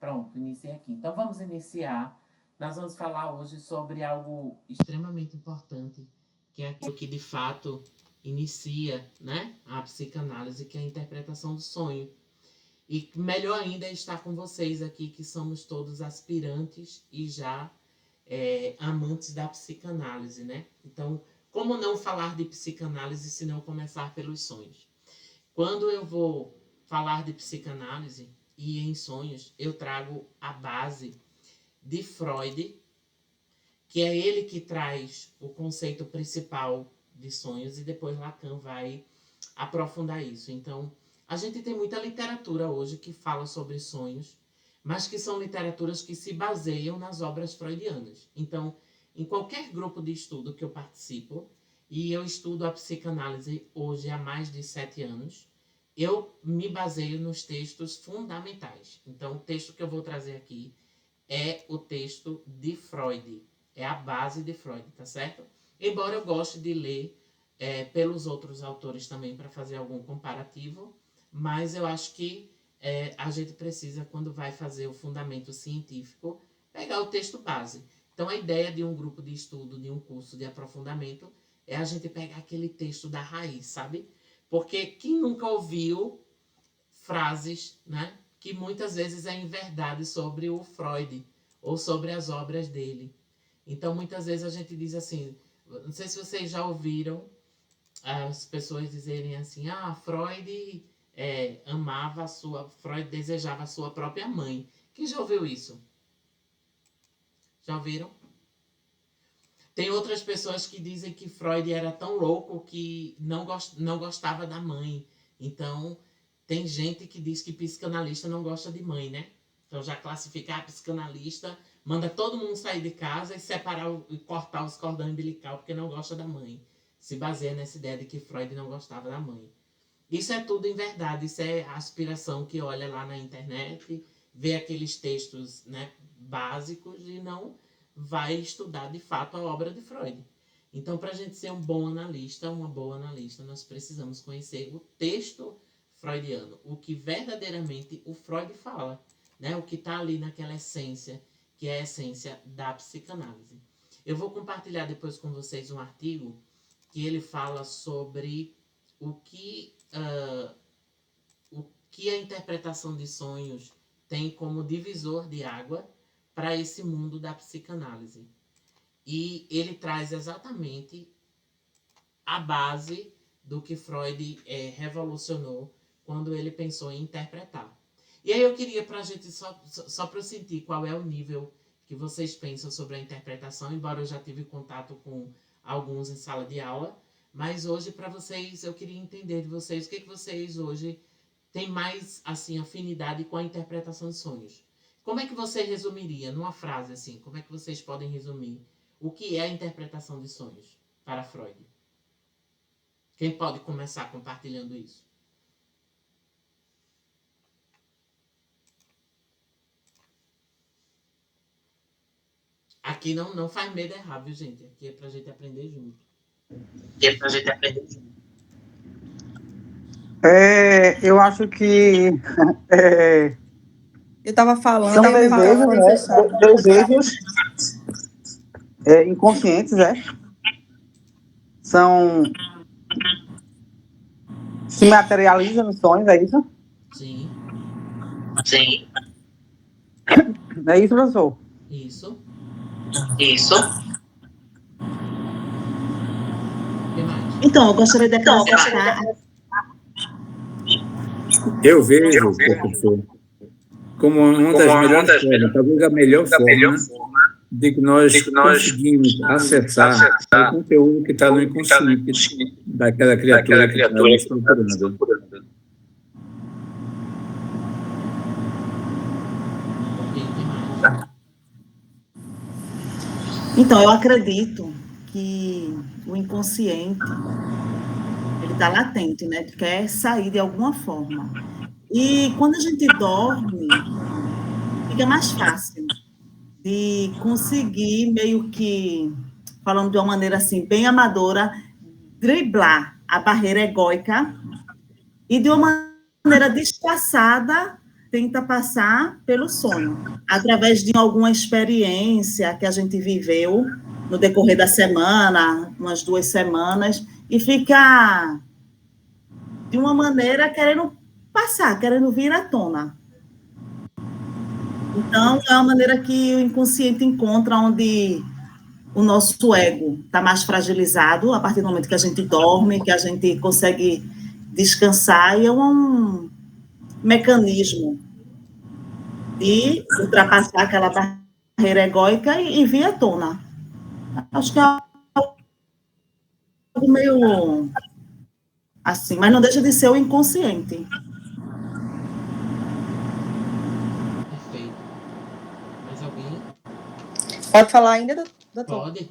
Pronto, iniciei aqui. Então, vamos iniciar. Nós vamos falar hoje sobre algo extremamente importante, que é aquilo que, de fato, inicia, né, a psicanálise, que é a interpretação do sonho. E melhor ainda é estar com vocês aqui, que somos todos aspirantes e já amantes da psicanálise, né? Então, como não falar de psicanálise se não começar pelos sonhos? Quando eu vou falar de psicanálise e em sonhos, eu trago a base de Freud, que é ele que traz o conceito principal de sonhos, e depois Lacan vai aprofundar isso. Então, a gente tem muita literatura hoje que fala sobre sonhos, mas que são literaturas que se baseiam nas obras freudianas. Então, em qualquer grupo de estudo que eu participo, e eu estudo a psicanálise hoje há mais de 7 anos, eu me baseio nos textos fundamentais. Então, o texto que eu vou trazer aqui é o texto de Freud. É a base de Freud, tá certo? Embora eu goste de ler pelos outros autores também para fazer algum comparativo, mas eu acho que a gente precisa, quando vai fazer o fundamento científico, pegar o texto base. Então, a ideia de um grupo de estudo, de um curso de aprofundamento, é a gente pegar aquele texto da raiz, sabe? Porque quem nunca ouviu frases, né, que muitas vezes é em verdade sobre o Freud ou sobre as obras dele. Então, muitas vezes a gente diz assim, não sei se vocês já ouviram as pessoas dizerem assim, Freud amava Freud desejava a sua própria mãe. Quem já ouviu isso? Já ouviram? Tem outras pessoas que dizem que Freud era tão louco que não gostava da mãe. Então, tem gente que diz que psicanalista não gosta de mãe, né? Então, já classificar a psicanalista, manda todo mundo sair de casa e separar e cortar os cordões umbilical porque não gosta da mãe. Se baseia nessa ideia de que Freud não gostava da mãe. Isso é tudo em verdade, isso é a aspiração que olha lá na internet, vê aqueles textos, né, básicos e não vai estudar de fato a obra de Freud. Então, para a gente ser um bom analista, uma boa analista, nós precisamos conhecer o texto freudiano, o que verdadeiramente o Freud fala, né, o que está ali naquela essência, que é a essência da psicanálise. Eu vou compartilhar depois com vocês um artigo que ele fala sobre o que a interpretação de sonhos tem como divisor de água para esse mundo da psicanálise. E ele traz exatamente a base do que Freud revolucionou quando ele pensou em interpretar. E aí eu queria, para a gente, só para eu sentir qual é o nível que vocês pensam sobre a interpretação, embora eu já tive contato com alguns em sala de aula, mas hoje, para vocês, eu queria entender de vocês o que vocês hoje têm mais assim, afinidade com a interpretação de sonhos. Como é que você resumiria, numa frase assim, como é que vocês podem resumir o que é a interpretação de sonhos para Freud? Quem pode começar compartilhando isso? Aqui não faz medo errar, viu, gente? Aqui é pra gente aprender junto. Eu acho que Eu estava falando, são desejos, né? Desejos inconscientes, se materializam nos sonhos, é isso? Sim. É isso, professor? Isso. Então, eu gostaria de acrescentar. Eu vejo, professor, como uma das melhores formas, talvez a melhor forma de que nós conseguimos acessar o conteúdo que está no inconsciente daquela criatura que está nos procurando. Então, eu acredito que o inconsciente, ele está latente, né? Quer sair de alguma forma. E quando a gente dorme, fica mais fácil de conseguir, meio que, falando de uma maneira assim, bem amadora, driblar a barreira egóica e de uma maneira disfarçada tenta passar pelo sonho, através de alguma experiência que a gente viveu no decorrer da semana, umas 2 semanas, e fica de uma maneira querendo passar, querendo vir à tona. Então, é uma maneira que o inconsciente encontra onde o nosso ego está mais fragilizado, a partir do momento que a gente dorme, que a gente consegue descansar, e é um mecanismo de ultrapassar aquela barreira egóica e vir à tona. Acho que é algo meio assim, mas não deixa de ser o inconsciente. Perfeito. Mais alguém? Pode falar ainda, doutor? Pode.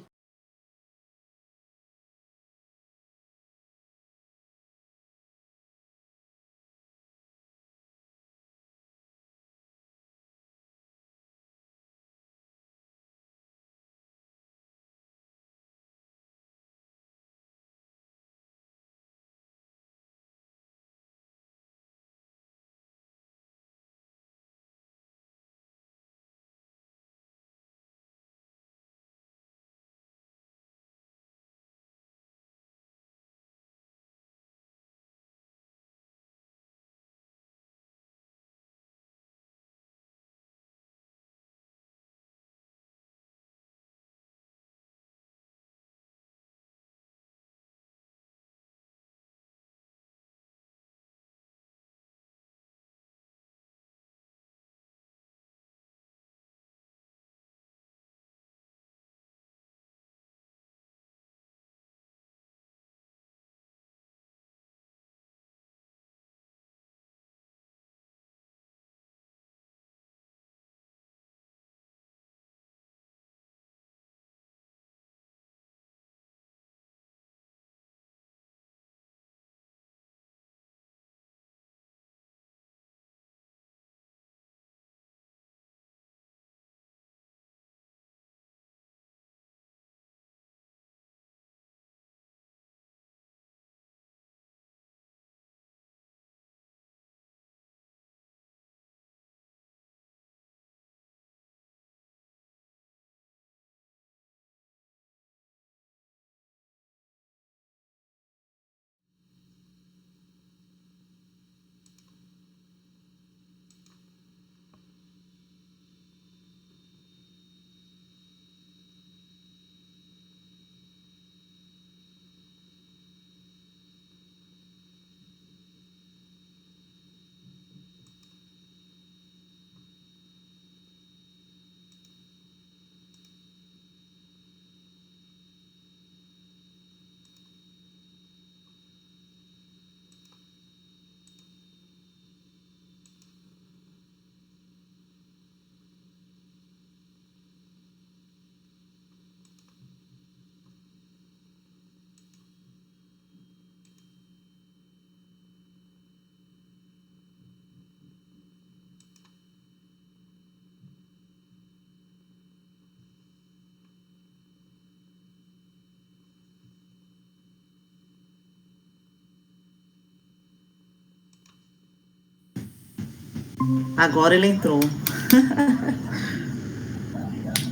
Agora ele entrou.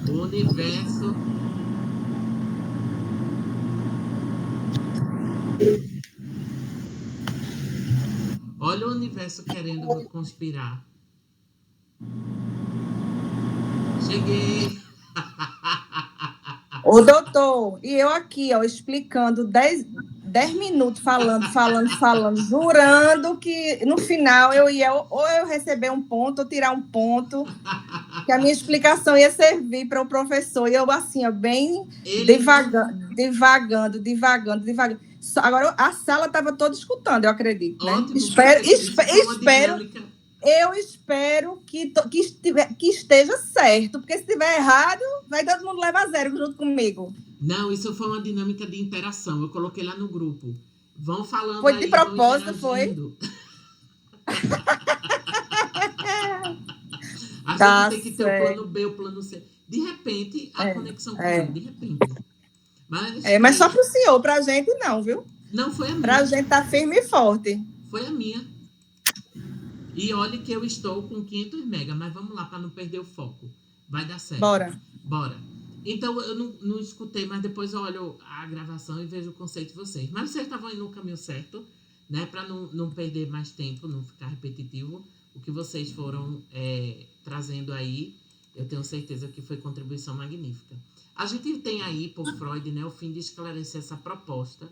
O universo. Olha o universo querendo conspirar. Cheguei. O doutor, e eu aqui, ó, explicando 10 minutos, falando, jurando que no final eu ia ou eu receber um ponto ou tirar um ponto, que a minha explicação ia servir para o professor, e eu assim, ó, bem divagando. Agora, a sala estava toda escutando, eu acredito, né? Ótimo, Eu espero que esteja certo, porque se estiver errado, vai todo mundo levar 0 junto comigo. Não, isso foi uma dinâmica de interação. Eu coloquei lá no grupo. Vão falando foi aí, de propósito, foi? A gente tem que ter o plano B, o plano C. De repente, a conexão com ele, de repente. Mas só para o senhor, para a gente não, viu? Não, foi a minha. Para a gente estar firme e forte. Foi a minha. E olhe que eu estou com 500 mega, mas vamos lá para não perder o foco. Vai dar certo. Bora. Então, eu não escutei, mas depois eu olho a gravação e vejo o conceito de vocês. Mas vocês estavam indo no caminho certo, né? Para não perder mais tempo, não ficar repetitivo. O que vocês foram trazendo aí, eu tenho certeza que foi contribuição magnífica. A gente tem aí, por Freud, né, o fim de esclarecer essa proposta,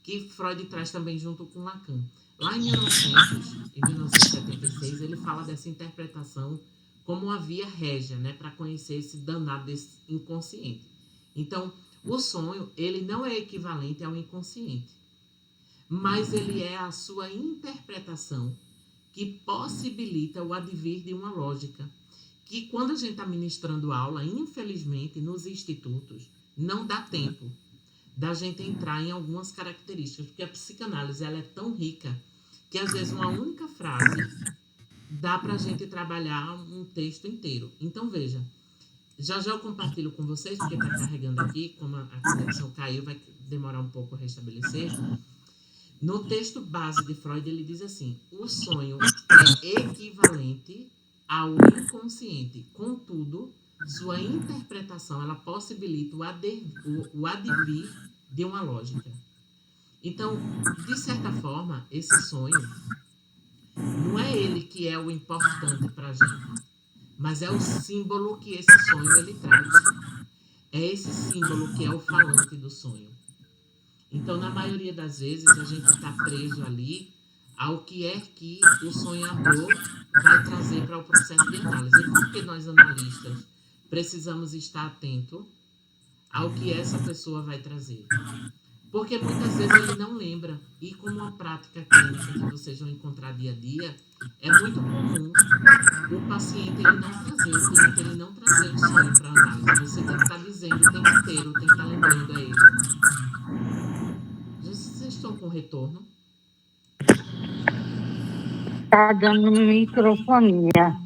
que Freud traz também junto com Lacan. Lá em 1976, ele fala dessa interpretação como uma via régia, né, para conhecer esse danado desse inconsciente. Então, o sonho, ele não é equivalente ao inconsciente, mas ele é a sua interpretação que possibilita o advir de uma lógica, que quando a gente está ministrando aula, infelizmente, nos institutos, não dá tempo da gente entrar em algumas características, porque a psicanálise ela é tão rica que, às vezes, uma única frase dá para a gente trabalhar um texto inteiro. Então, veja, já eu compartilho com vocês, porque está carregando aqui, como a conexão caiu, vai demorar um pouco a restabelecer. No texto base de Freud, ele diz assim: o sonho é equivalente ao inconsciente, contudo, sua interpretação ela possibilita o advir de uma lógica. Então, de certa forma, esse sonho não é ele que é o importante para a gente, mas é o símbolo que esse sonho ele traz. É esse símbolo que é o falante do sonho. Então, na maioria das vezes, a gente está preso ali ao que é que o sonhador vai trazer para o processo de análise. E por que nós, analistas, precisamos estar atentos ao que essa pessoa vai trazer? Porque muitas vezes ele não lembra. E como uma prática clínica que vocês vão encontrar dia a dia, é muito comum o paciente ele não trazer, o cliente ele não trazer o sonho para análise. Você tem que estar dizendo o tempo inteiro, tem que estar lembrando a ele. Vocês estão com retorno? Tá dando microfonia.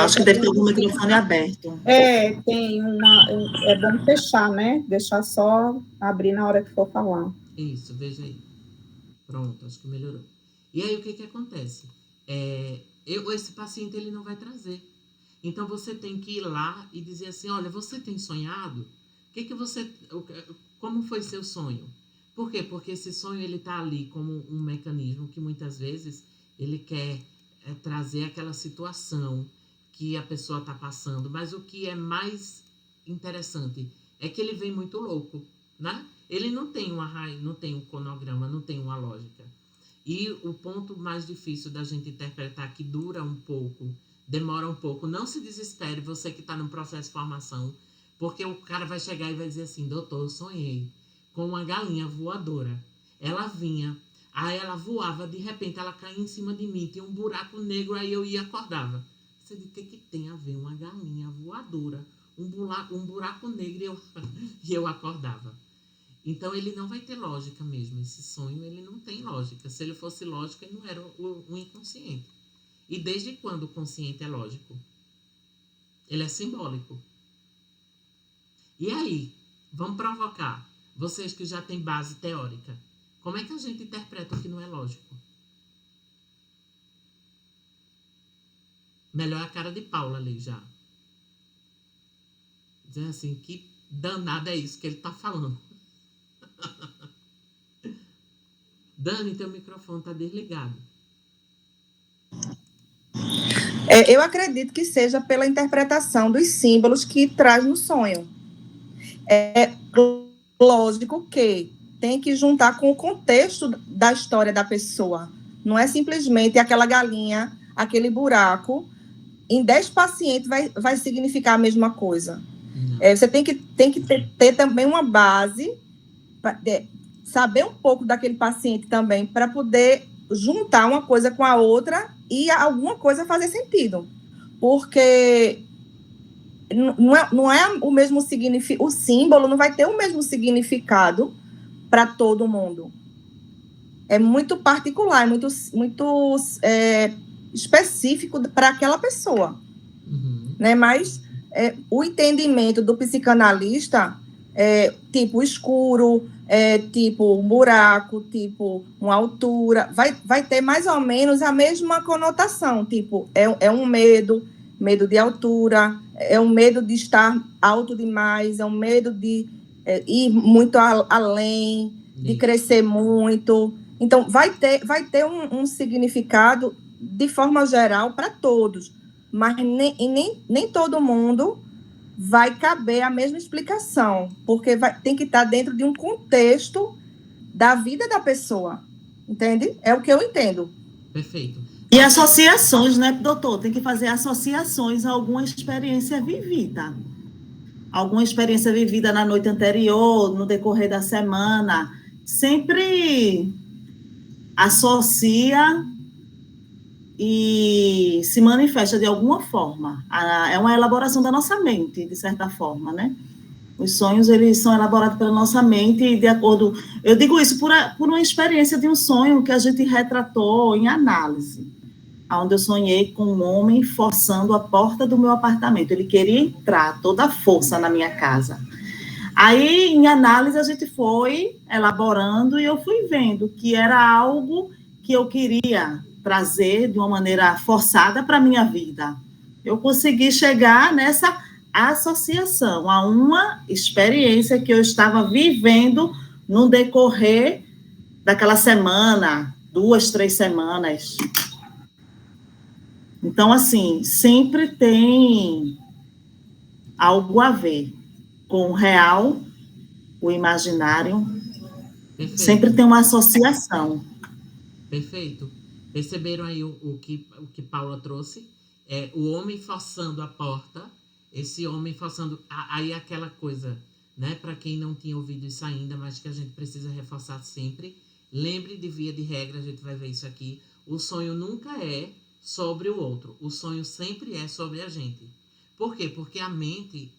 Acho que deve ter algum microfone aberto. Tem uma. É bom fechar, né? Deixar só abrir na hora que for falar. Isso, veja aí. Pronto, acho que melhorou. E aí, o que acontece? Esse paciente, ele não vai trazer. Então, você tem que ir lá e dizer assim, olha, você tem sonhado? Como foi seu sonho? Por quê? Porque esse sonho, ele está ali como um mecanismo que, muitas vezes, ele quer trazer aquela situação que a pessoa está passando. Mas o que é mais interessante é que ele vem muito louco, né? Ele não tem não tem um cronograma, não tem uma lógica. E o ponto mais difícil da gente interpretar, que dura um pouco, demora um pouco, não se desespere, você que está no processo de formação, porque o cara vai chegar e vai dizer assim, doutor, eu sonhei com uma galinha voadora. Ela vinha, aí ela voava, de repente ela caía em cima de mim, tinha um buraco negro, aí eu ia e acordava. Você diz, o que tem a ver uma galinha voadora, um buraco negro e eu acordava? Então, ele não vai ter lógica mesmo. Esse sonho, ele não tem lógica. Se ele fosse lógico, ele não era o inconsciente. E desde quando o consciente é lógico? Ele é simbólico. E aí, vamos provocar. Vocês que já têm base teórica. Como é que a gente interpreta o que não é lógico? Melhor a cara de Paula ali já. Dizendo assim, que danado é isso que ele está falando. Dani, teu microfone está desligado. Eu acredito que seja pela interpretação dos símbolos que traz no sonho. É lógico que tem que juntar com o contexto da história da pessoa. Não é simplesmente aquela galinha, aquele buraco. Em 10 pacientes vai significar a mesma coisa. Você tem que ter também uma base, saber um pouco daquele paciente também, para poder juntar uma coisa com a outra e alguma coisa fazer sentido. Porque não é o mesmo significado, o símbolo não vai ter o mesmo significado para todo mundo. É muito particular, muito específico para aquela pessoa. Né? Mas o entendimento do psicanalista tipo escuro, tipo um buraco, tipo uma altura, vai ter mais ou menos a mesma conotação, tipo, é um medo de altura, é um medo de estar alto demais, é um medo de ir muito além, de crescer muito. Então, vai ter um significado de forma geral para todos, mas nem todo mundo vai caber a mesma explicação, porque tem que estar dentro de um contexto da vida da pessoa, entende? É o que eu entendo. Perfeito. E associações, né, doutor? Tem que fazer associações a alguma experiência vivida. Alguma experiência vivida na noite anterior, no decorrer da semana. Sempre associa e se manifesta de alguma forma. É uma elaboração da nossa mente, de certa forma, né? Os sonhos, eles são elaborados pela nossa mente e de acordo... Eu digo isso por uma experiência de um sonho que a gente retratou em análise, onde eu sonhei com um homem forçando a porta do meu apartamento. Ele queria entrar toda a força na minha casa. Aí, em análise, a gente foi elaborando e eu fui vendo que era algo que eu queria trazer de uma maneira forçada para a minha vida. Eu consegui chegar nessa associação a uma experiência que eu estava vivendo no decorrer daquela semana, 2, 3 semanas. Então, assim, sempre tem algo a ver com o real, o imaginário. Perfeito. Sempre tem uma associação. Perfeito. Perceberam aí o que Paula trouxe? O homem forçando a porta, esse homem forçando... Aí aquela coisa, né? Para quem não tinha ouvido isso ainda, mas que a gente precisa reforçar sempre. Lembre de via de regra, a gente vai ver isso aqui. O sonho nunca é sobre o outro. O sonho sempre é sobre a gente. Por quê? Porque a mente,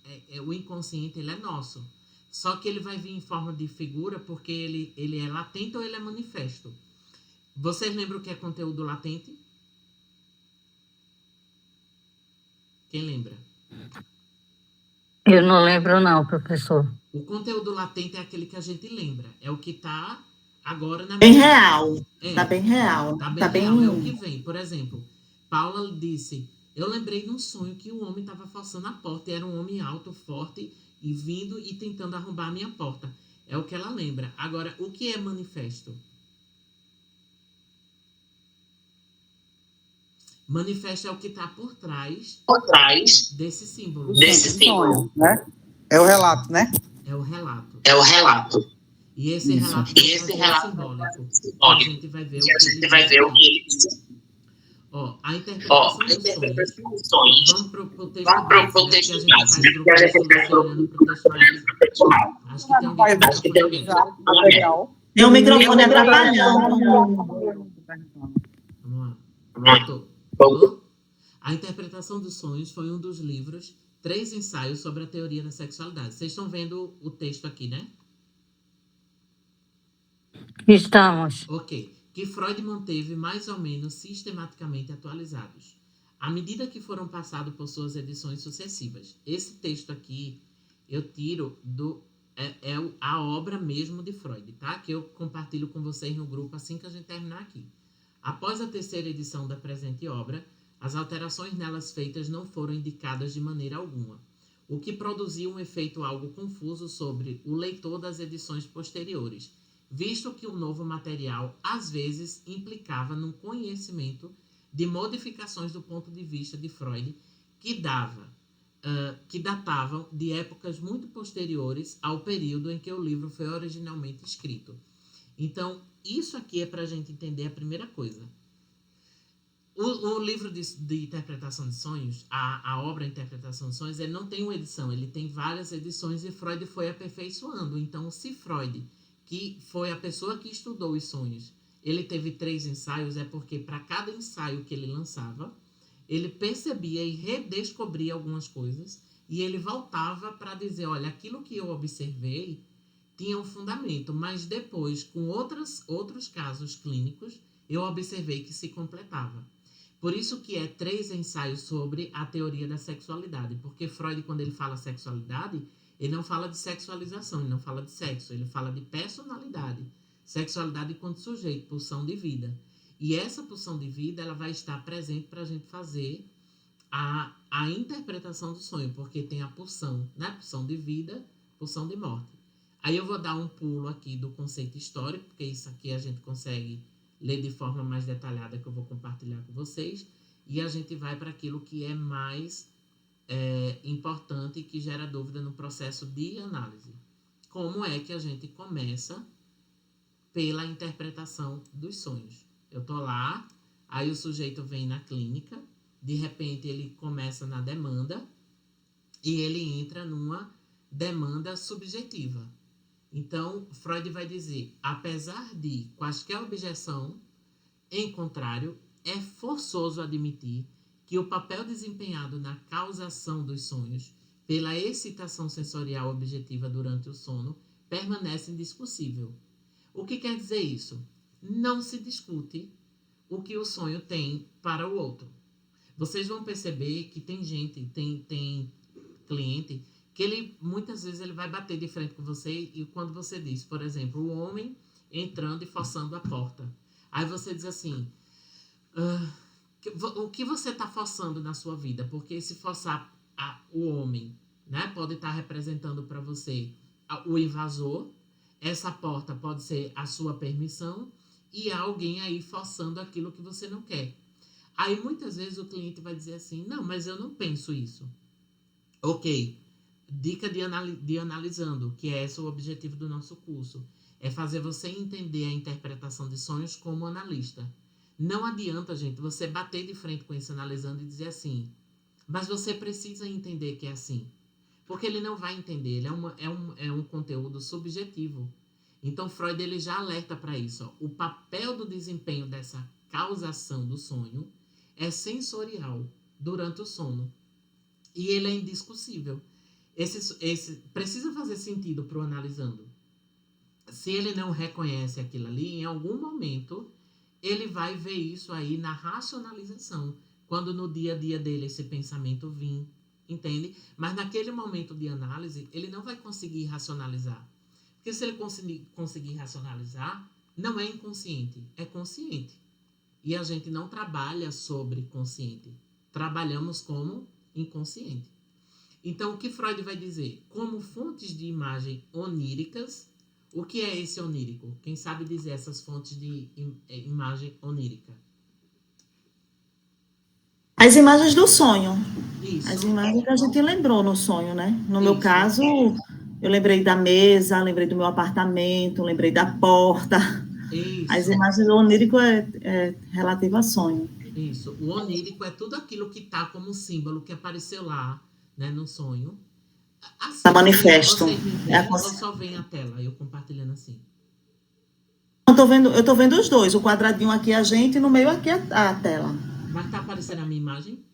o inconsciente, ele é nosso. Só que ele vai vir em forma de figura porque ele é latente ou ele é manifesto. Vocês lembram o que é conteúdo latente? Quem lembra? Eu não lembro não, professor. O conteúdo latente é aquele que a gente lembra. É o que está agora na Bem mente. real. Está bem real. Está bem real. É o que vem. Por exemplo, Paula disse... Eu lembrei num sonho que o homem estava forçando a porta. E era um homem alto, forte, e vindo e tentando arrombar a minha porta. É o que ela lembra. Agora, o que é manifesto? Manifesto é o que está por trás desse símbolo. Né? É o relato, né? É o relato. E esse relato é simbólico. A gente vai ver o que ele diz. Ó, a interpretação dos sonhos. Vamos para o texto básico, que a gente faz grupo olhando para o texto mais. Acho que tem alguém Material. Tem o microfone atrapalhando. Vamos lá. Voltou? A interpretação dos sonhos foi um dos livros 3 ensaios sobre a teoria da sexualidade. Vocês estão vendo o texto aqui, né? Estamos. Ok. Que Freud manteve mais ou menos sistematicamente atualizados, à medida que foram passados por suas edições sucessivas. Esse texto aqui eu tiro a obra mesmo de Freud, tá? Que eu compartilho com vocês no grupo assim que a gente terminar aqui. Após a 3ª edição da presente obra, as alterações nelas feitas não foram indicadas de maneira alguma, o que produziu um efeito algo confuso sobre o leitor das edições posteriores, visto que o novo material, às vezes, implicava num conhecimento de modificações do ponto de vista de Freud que datavam de épocas muito posteriores ao período em que o livro foi originalmente escrito. Então, isso aqui é para a gente entender a primeira coisa. O livro de interpretação de sonhos, a obra Interpretação de Sonhos, ele não tem uma edição, ele tem várias edições e Freud foi aperfeiçoando. Então, se Freud, que foi a pessoa que estudou os sonhos, ele teve 3 ensaios, é porque para cada ensaio que ele lançava, ele percebia e redescobria algumas coisas e ele voltava para dizer, olha, aquilo que eu observei tinha um fundamento, mas depois, com outros casos clínicos, eu observei que se completava. Por isso que é 3 ensaios sobre a teoria da sexualidade, porque Freud, quando ele fala sexualidade, Ele não fala de sexualização, ele não fala de sexo, ele fala de personalidade. Sexualidade enquanto sujeito, pulsão de vida. E essa pulsão de vida, ela vai estar presente para a gente fazer a interpretação do sonho, porque tem a pulsão, né? Pulsão de vida, pulsão de morte. Aí eu vou dar um pulo aqui do conceito histórico, porque isso aqui a gente consegue ler de forma mais detalhada, que eu vou compartilhar com vocês, e a gente vai para aquilo que é mais importante e que gera dúvida no processo de análise. Como é que a gente começa pela interpretação dos sonhos? Eu tô lá, aí o sujeito vem na clínica, de repente ele começa na demanda e ele entra numa demanda subjetiva. Então, Freud vai dizer, apesar de quaisquer objeção, em contrário, é forçoso admitir que o papel desempenhado na causação dos sonhos pela excitação sensorial objetiva durante o sono permanece indiscutível. O que quer dizer isso? Não se discute o que o sonho tem para o outro. Vocês vão perceber que tem gente, tem cliente, que ele muitas vezes ele vai bater de frente com você e quando você diz, por exemplo, o homem entrando e forçando a porta. Aí você diz assim, o que você está forçando na sua vida? Porque se forçar o homem, né, pode estar representando para você o invasor, essa porta pode ser a sua permissão e há alguém aí forçando aquilo que você não quer. Aí muitas vezes o cliente vai dizer assim, não, mas eu não penso isso. Ok, dica de analisando, que é esse o objetivo do nosso curso, é fazer você entender a interpretação de sonhos como analista. Não adianta, gente, você bater de frente com esse analisando e dizer assim, mas você precisa entender que é assim. Porque ele não vai entender, ele é um conteúdo subjetivo. Então, Freud ele já alerta para isso. Ó. O papel do desempenho dessa causação do sonho é sensorial durante o sono. E ele é indiscutível. Esse precisa fazer sentido para o analisando. Se ele não reconhece aquilo ali, em algum momento, ele vai ver isso aí na racionalização. Quando no dia a dia dele esse pensamento vir, entende? Mas naquele momento de análise, ele não vai conseguir racionalizar. Porque se ele conseguir racionalizar, não é inconsciente, é consciente. E a gente não trabalha sobre consciente. Trabalhamos como inconsciente. Então, o que Freud vai dizer? Como fontes de imagem oníricas, o que é esse onírico? Quem sabe dizer essas fontes de imagem onírica? As imagens do sonho. Isso. As imagens que a gente lembrou no sonho, né? No meu Isso. caso, eu lembrei da mesa, lembrei do meu apartamento, lembrei da porta. Isso. As imagens do onírico é relativo a sonho. Isso. O onírico é tudo aquilo que está como símbolo que apareceu lá, né, no sonho. Assim, Tá manifesto. Vocês me veem, ou só vem a tela, eu compartilhando assim? Eu tô vendo os dois. O quadradinho aqui é a gente e no meio aqui a tela. Mas tá aparecendo a minha imagem?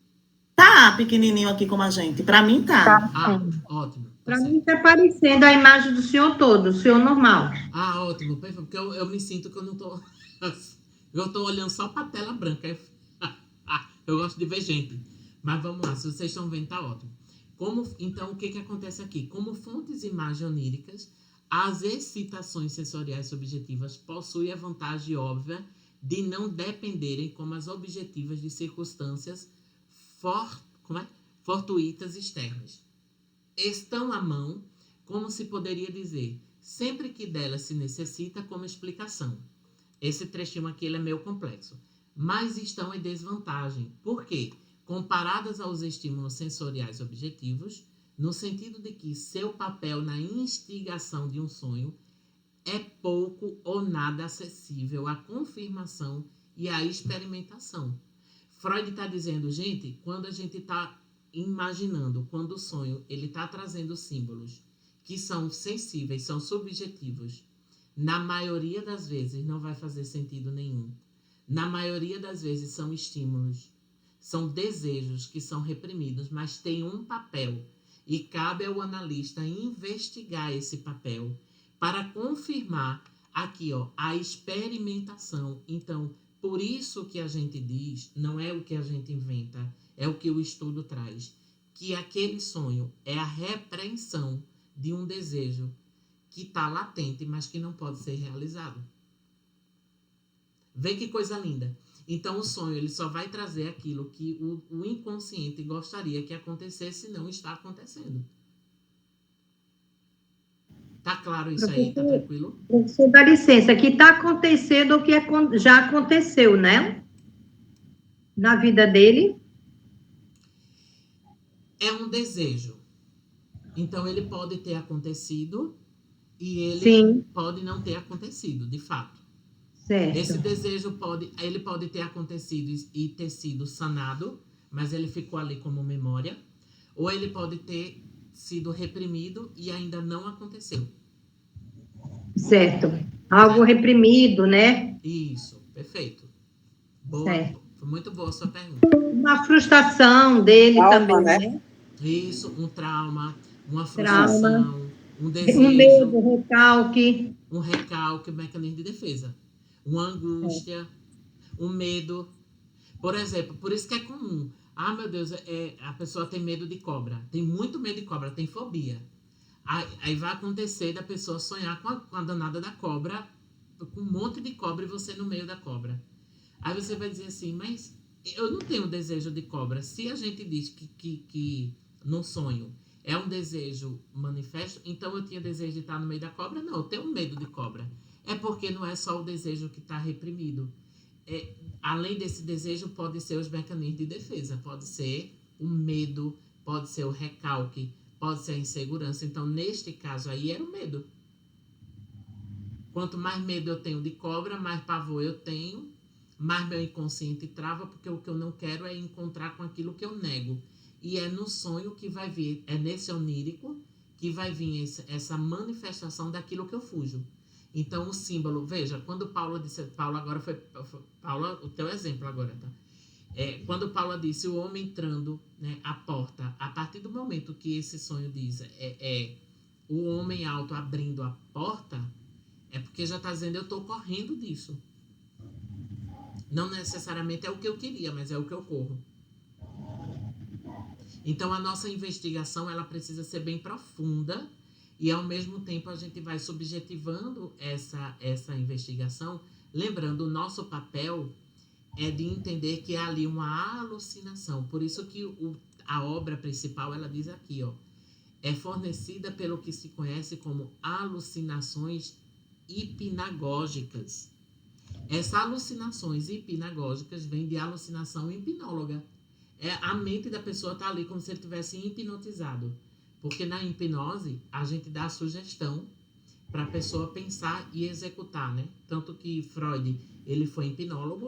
Tá pequenininho aqui como a gente. Para mim tá. Ah, ótimo. Para mim está aparecendo a imagem do senhor todo, o senhor normal. Ah, ótimo. Porque eu me sinto que eu não tô... Eu tô olhando só para a tela branca. Eu gosto de ver gente. Mas vamos lá, se vocês estão vendo, tá ótimo. Então, o que acontece aqui? Como fontes oníricas, as excitações sensoriais subjetivas possuem a vantagem óbvia de não dependerem como as objetivas de circunstâncias fortuitas externas. Estão à mão, como se poderia dizer, sempre que delas se necessita como explicação. Esse trechinho aqui ele é meio complexo. Mas estão em desvantagem. Por quê? Comparadas aos estímulos sensoriais objetivos, no sentido de que seu papel na instigação de um sonho é pouco ou nada acessível à confirmação e à experimentação. Freud está dizendo, gente, quando a gente está imaginando, quando o sonho ele está trazendo símbolos que são sensíveis, são subjetivos, na maioria das vezes não vai fazer sentido nenhum. Na maioria das vezes são estímulos, são desejos que são reprimidos, mas tem um papel e cabe ao analista investigar esse papel para confirmar aqui, ó, a experimentação. Então, por isso que a gente diz, não é o que a gente inventa, é o que o estudo traz, que aquele sonho é a repreensão de um desejo que está latente, mas que não pode ser realizado. Vê que coisa linda. Então, o sonho ele só vai trazer aquilo que o inconsciente gostaria que acontecesse e não está acontecendo. Tá claro isso aí? Tá tranquilo? Professor, dá licença, que está acontecendo o que já aconteceu, né? Na vida dele. É um desejo. Então, ele pode ter acontecido e ele Sim. pode não ter acontecido, de fato. Certo. Esse desejo ele pode ter acontecido e ter sido sanado, mas ele ficou ali como memória. Ou ele pode ter sido reprimido e ainda não aconteceu. Certo. Algo reprimido, né? Isso, perfeito. Boa, Certo. foi muito boa a sua pergunta. Uma frustração dele Trauma, também, né? né? Isso, um trauma, uma Trauma. frustração, um desejo, Um medo, recalque. um recalque, um mecanismo de defesa. Uma angústia, um medo. Por exemplo, por isso que é comum. Ah, meu Deus, a pessoa tem medo de cobra. Tem muito medo de cobra, tem fobia. Aí vai acontecer da pessoa sonhar com a danada da cobra, com um monte de cobra e você no meio da cobra. Aí você vai dizer assim, mas eu não tenho desejo de cobra. Se a gente diz que no sonho é um desejo manifesto, então eu tinha desejo de estar no meio da cobra? Não, eu tenho medo de cobra. É porque não é só o desejo que está reprimido. Além desse desejo, pode ser os mecanismos de defesa. Pode ser o medo, pode ser o recalque, pode ser a insegurança. Então, neste caso aí, era o medo. Quanto mais medo eu tenho de cobra, mais pavor eu tenho, mais meu inconsciente trava, porque o que eu não quero é encontrar com aquilo que eu nego. E é no sonho que vai vir, é nesse onírico que vai vir essa manifestação daquilo que eu fujo. Então, o símbolo, veja, quando Paula disse, Paula agora foi Paula, o teu exemplo agora, tá? Quando Paula disse, o homem entrando, né, a porta, a partir do momento que esse sonho diz, o homem alto abrindo a porta, é porque já está dizendo, eu estou correndo disso. Não necessariamente é o que eu queria, mas é o que eu corro. Então, a nossa investigação, ela precisa ser bem profunda e, ao mesmo tempo, a gente vai subjetivando essa investigação, lembrando, o nosso papel é de entender que há ali uma alucinação. Por isso que a obra principal, ela diz aqui, ó, é fornecida pelo que se conhece como alucinações hipnagógicas. Essas alucinações hipnagógicas vêm de alucinação hipnóloga. A mente da pessoa está ali como se ele tivesse hipnotizado. Porque na hipnose, a gente dá a sugestão para a pessoa pensar e executar, né? Tanto que Freud, ele foi hipnólogo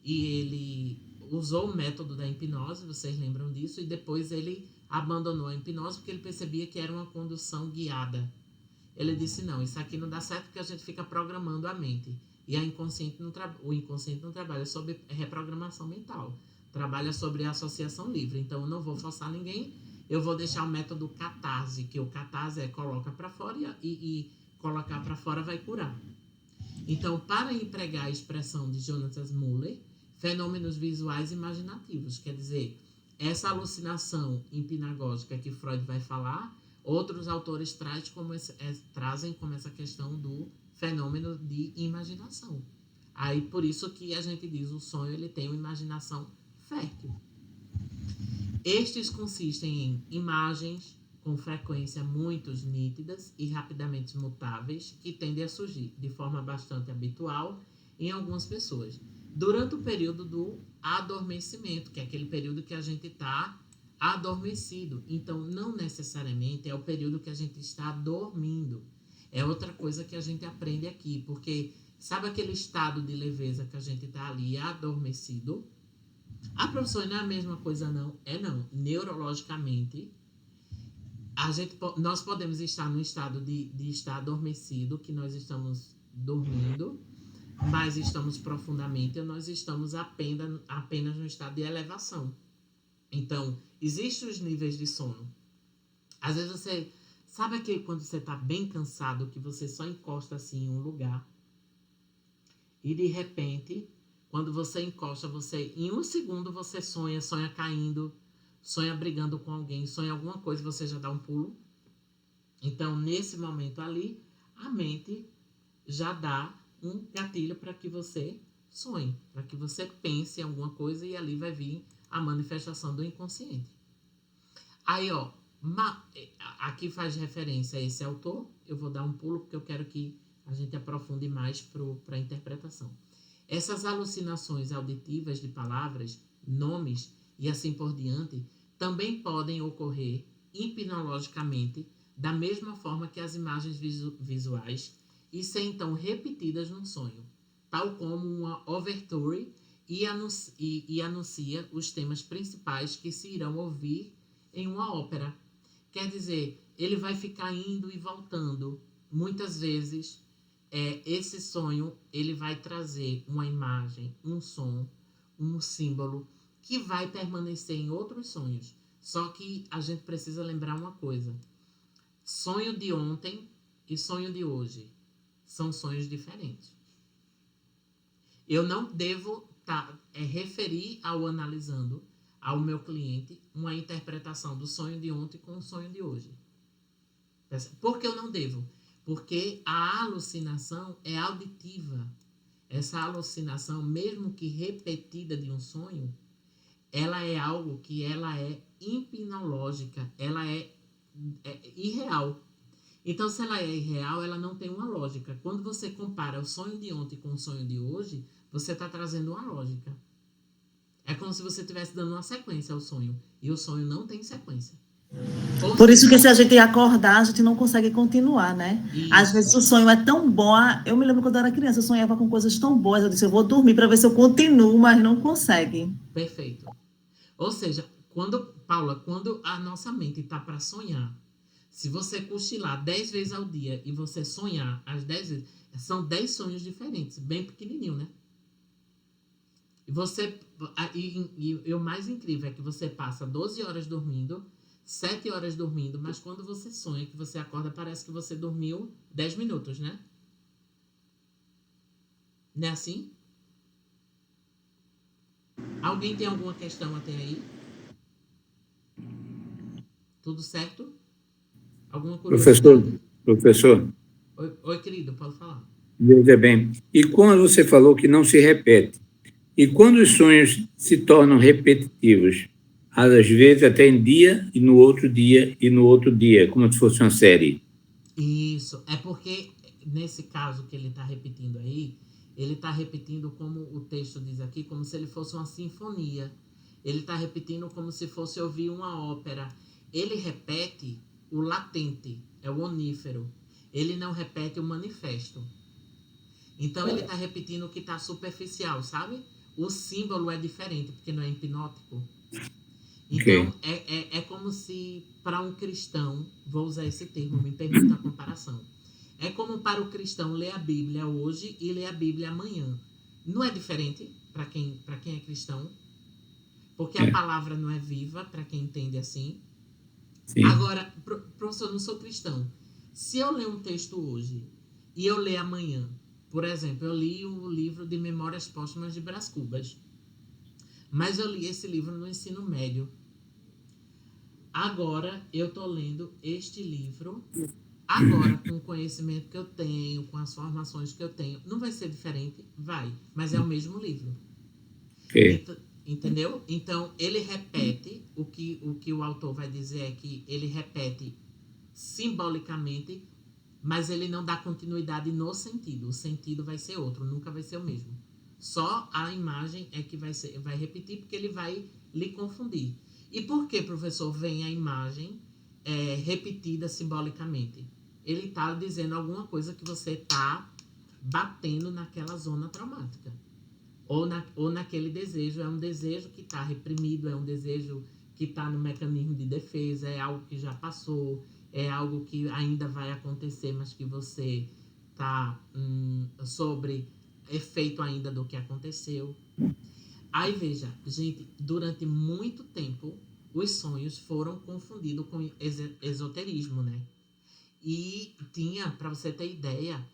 e ele usou o método da hipnose, vocês lembram disso, e depois ele abandonou a hipnose porque ele percebia que era uma condução guiada. Ele disse, não, isso aqui não dá certo porque a gente fica programando a mente. E o inconsciente não trabalha sobre reprogramação mental. Trabalha sobre associação livre. Então, eu não vou forçar ninguém. Eu vou deixar o método catarse, que o catarse coloca para fora e colocar para fora vai curar. Então, para empregar a expressão de Jonathan Muller, fenômenos visuais imaginativos, quer dizer, essa alucinação hipnagógica que Freud vai falar, outros autores trazem como essa questão do fenômeno de imaginação. Aí, por isso que a gente diz, o sonho ele tem uma imaginação fértil. Estes consistem em imagens com frequência muito nítidas e rapidamente mutáveis, que tendem a surgir de forma bastante habitual em algumas pessoas. Durante o período do adormecimento, que é aquele período que a gente está adormecido. Então, não necessariamente é o período que a gente está dormindo. É outra coisa que a gente aprende aqui, porque sabe aquele estado de leveza que a gente está ali adormecido? Ah, professor, não é a mesma coisa, não? Não. Neurologicamente, nós podemos estar num estado de estar adormecido, que nós estamos dormindo, mas estamos profundamente, ou nós estamos apenas no estado de elevação. Então, existem os níveis de sono. Às vezes você... Sabe aquele quando você está bem cansado, que você só encosta assim em um lugar? E de repente, quando você encosta, em um segundo você sonha caindo, sonha brigando com alguém, sonha alguma coisa, você já dá um pulo. Então, nesse momento ali, a mente já dá um gatilho para que você sonhe, para que você pense em alguma coisa e ali vai vir a manifestação do inconsciente. Aí, ó, aqui faz referência a esse autor. Eu vou dar um pulo porque eu quero que a gente aprofunde mais para a interpretação. Essas alucinações auditivas de palavras, nomes e assim por diante também podem ocorrer hipnologicamente da mesma forma que as imagens visuais e ser então repetidas num sonho, tal como uma overture e anuncia os temas principais que se irão ouvir em uma ópera. Quer dizer, ele vai ficar indo e voltando. Muitas vezes, esse sonho ele vai trazer uma imagem, um som, um símbolo que vai permanecer em outros sonhos. Só que a gente precisa lembrar uma coisa. Sonho de ontem e sonho de hoje são sonhos diferentes. Eu não devo referir ao analisando, ao meu cliente, uma interpretação do sonho de ontem com o sonho de hoje. Por que eu não devo? Porque a alucinação é auditiva. Essa alucinação, mesmo que repetida de um sonho, ela é algo que ela é hipnológica, ela é irreal. Então, se ela é irreal, ela não tem uma lógica. Quando você compara o sonho de ontem com o sonho de hoje, você está trazendo uma lógica. É como se você estivesse dando uma sequência ao sonho. E o sonho não tem sequência. Por isso que se a gente acordar, a gente não consegue continuar, né? Isso. Às vezes o sonho é tão bom. Eu me lembro quando eu era criança, eu sonhava com coisas tão boas. Eu disse, eu vou dormir para ver se eu continuo, mas não consegue. Perfeito. Ou seja, Paula, quando a nossa mente está para sonhar, se você cochilar 10 vezes ao dia e você sonhar as 10 vezes, são 10 sonhos diferentes, bem pequenininho, né? E o mais incrível é que você passa 12 horas dormindo, 7 horas dormindo, mas quando você sonha, que você acorda, parece que você dormiu 10 minutos, né? Não é assim? Alguém tem alguma questão até aí? Tudo certo? Alguma curiosidade? Professor, Oi, querido, pode falar. veja bem. E quando você falou que não se repete, e quando os sonhos se tornam repetitivos, às vezes até em dia, e no outro dia, e no outro dia, como se fosse uma série? Isso, é porque nesse caso que ele está repetindo aí, ele está repetindo como o texto diz aqui, como se ele fosse uma sinfonia. Ele está repetindo como se fosse ouvir uma ópera. Ele repete o latente, é o onífero. Ele não repete o manifesto. Então ele está repetindo o que está superficial, sabe? O símbolo é diferente, porque não é hipnótico. Então, é como se, para um cristão, vou usar esse termo, me permita a comparação. É como para o cristão ler a Bíblia hoje e ler a Bíblia amanhã. Não é diferente para quem é cristão? Porque a palavra não é viva, para quem entende assim. Sim. Agora, professor, eu não sou cristão. Se eu ler um texto hoje e eu ler amanhã, por exemplo, eu li o livro de Memórias Póstumas de Brás Cubas. Mas eu li esse livro no ensino médio. Agora eu estou lendo este livro. Agora, com o conhecimento que eu tenho, com as formações que eu tenho. Não vai ser diferente? Vai. Mas é o mesmo livro. Entendeu? Então, ele repete. O que o autor vai dizer é que ele repete simbolicamente, mas ele não dá continuidade no sentido. O sentido vai ser outro, nunca vai ser o mesmo. Só a imagem é que vai repetir, porque ele vai lhe confundir. E por que, professor, vem a imagem repetida simbolicamente? Ele está dizendo alguma coisa que você está batendo naquela zona traumática. Ou naquele desejo. É um desejo que está reprimido, é um desejo que está no mecanismo de defesa, é algo que já passou, é algo que ainda vai acontecer, mas que você está sobre efeito ainda do que aconteceu. Aí, veja, gente, durante muito tempo, os sonhos foram confundidos com esoterismo, né? E tinha, para você ter ideia,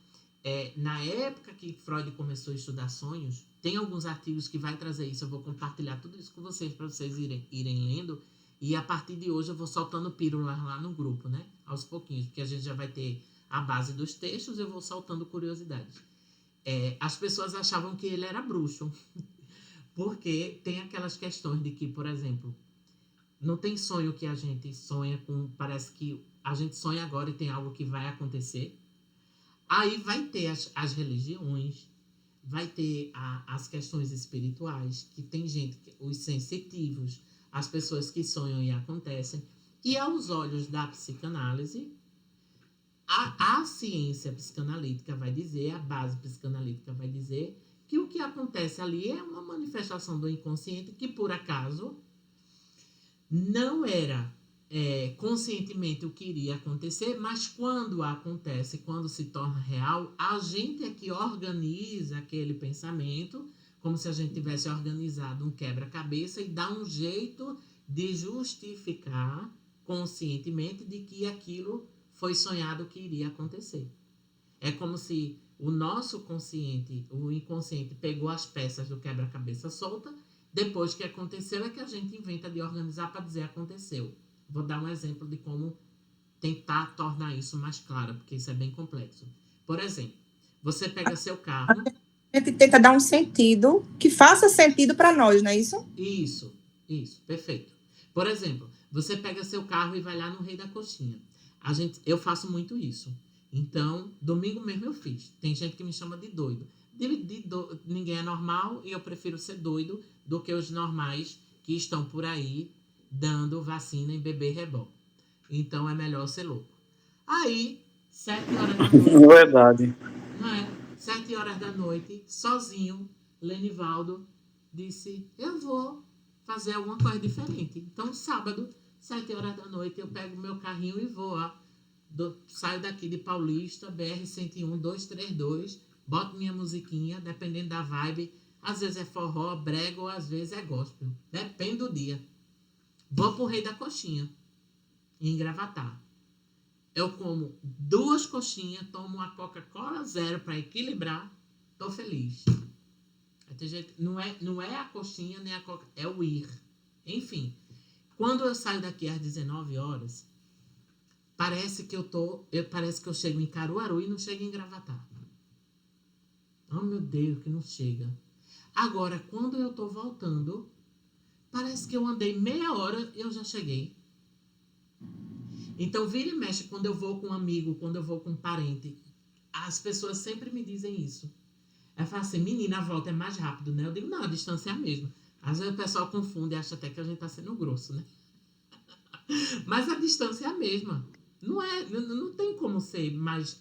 na época que Freud começou a estudar sonhos, tem alguns artigos que vai trazer isso, eu vou compartilhar tudo isso com vocês, para vocês irem lendo E a partir de hoje eu vou soltando pílulas lá no grupo, né? Aos pouquinhos, porque a gente já vai ter a base dos textos, eu vou soltando curiosidades. As pessoas achavam que ele era bruxo, porque tem aquelas questões de que, por exemplo, não tem sonho que a gente sonha com, parece que a gente sonha agora e tem algo que vai acontecer. Aí vai ter as religiões, vai ter as questões espirituais, que tem gente, os sensitivos, as pessoas que sonham e acontecem. E aos olhos da psicanálise, a ciência psicanalítica vai dizer, a base psicanalítica vai dizer, que o que acontece ali é uma manifestação do inconsciente que, por acaso, não era conscientemente o que iria acontecer, mas quando acontece, quando se torna real, a gente é que organiza aquele pensamento, como se a gente tivesse organizado um quebra-cabeça e dá um jeito de justificar conscientemente de que aquilo foi sonhado que iria acontecer. É como se o nosso consciente, o inconsciente, pegou as peças do quebra-cabeça solta, depois que aconteceu é que a gente inventa de organizar para dizer aconteceu. Vou dar um exemplo de como tentar tornar isso mais claro, porque isso é bem complexo. Por exemplo, você pega seu carro... A gente tenta dar um sentido que faça sentido para nós, não é isso? Isso, perfeito. Por exemplo, você pega seu carro e vai lá no Rei da Coxinha. Eu faço muito isso. Então, domingo mesmo eu fiz. Tem gente que me chama de doido. Ninguém é normal e eu prefiro ser doido do que os normais que estão por aí dando vacina em bebê reborn. Então, é melhor ser louco. Aí, 7 horas da noite... Verdade. Não é? 7 horas da noite, sozinho, Lenivaldo disse, eu vou fazer alguma coisa diferente. Então, sábado, 7 horas da noite, eu pego meu carrinho e vou, saio daqui de Paulista, BR-101, 232, boto minha musiquinha, dependendo da vibe, às vezes é forró, brega, ou às vezes é gospel. Depende do dia. Vou pro Rei da Coxinha, em Gravatar. Eu como 2 coxinhas, tomo uma Coca-Cola zero para equilibrar, tô feliz. Não é a coxinha nem a Coca, é o ir. Enfim, quando eu saio daqui às 19 horas, parece que eu chego em Caruaru e não chego em Gravatar. Oh, meu Deus, que não chega. Agora, quando eu tô voltando, parece que eu andei meia hora e eu já cheguei. Então, vira e mexe, quando eu vou com um amigo, quando eu vou com um parente, as pessoas sempre me dizem isso. Eu falo assim, menina, a volta é mais rápido, né? Eu digo, não, a distância é a mesma. Às vezes o pessoal confunde e acha até que a gente tá sendo grosso, né? Mas a distância é a mesma. Não tem como ser mais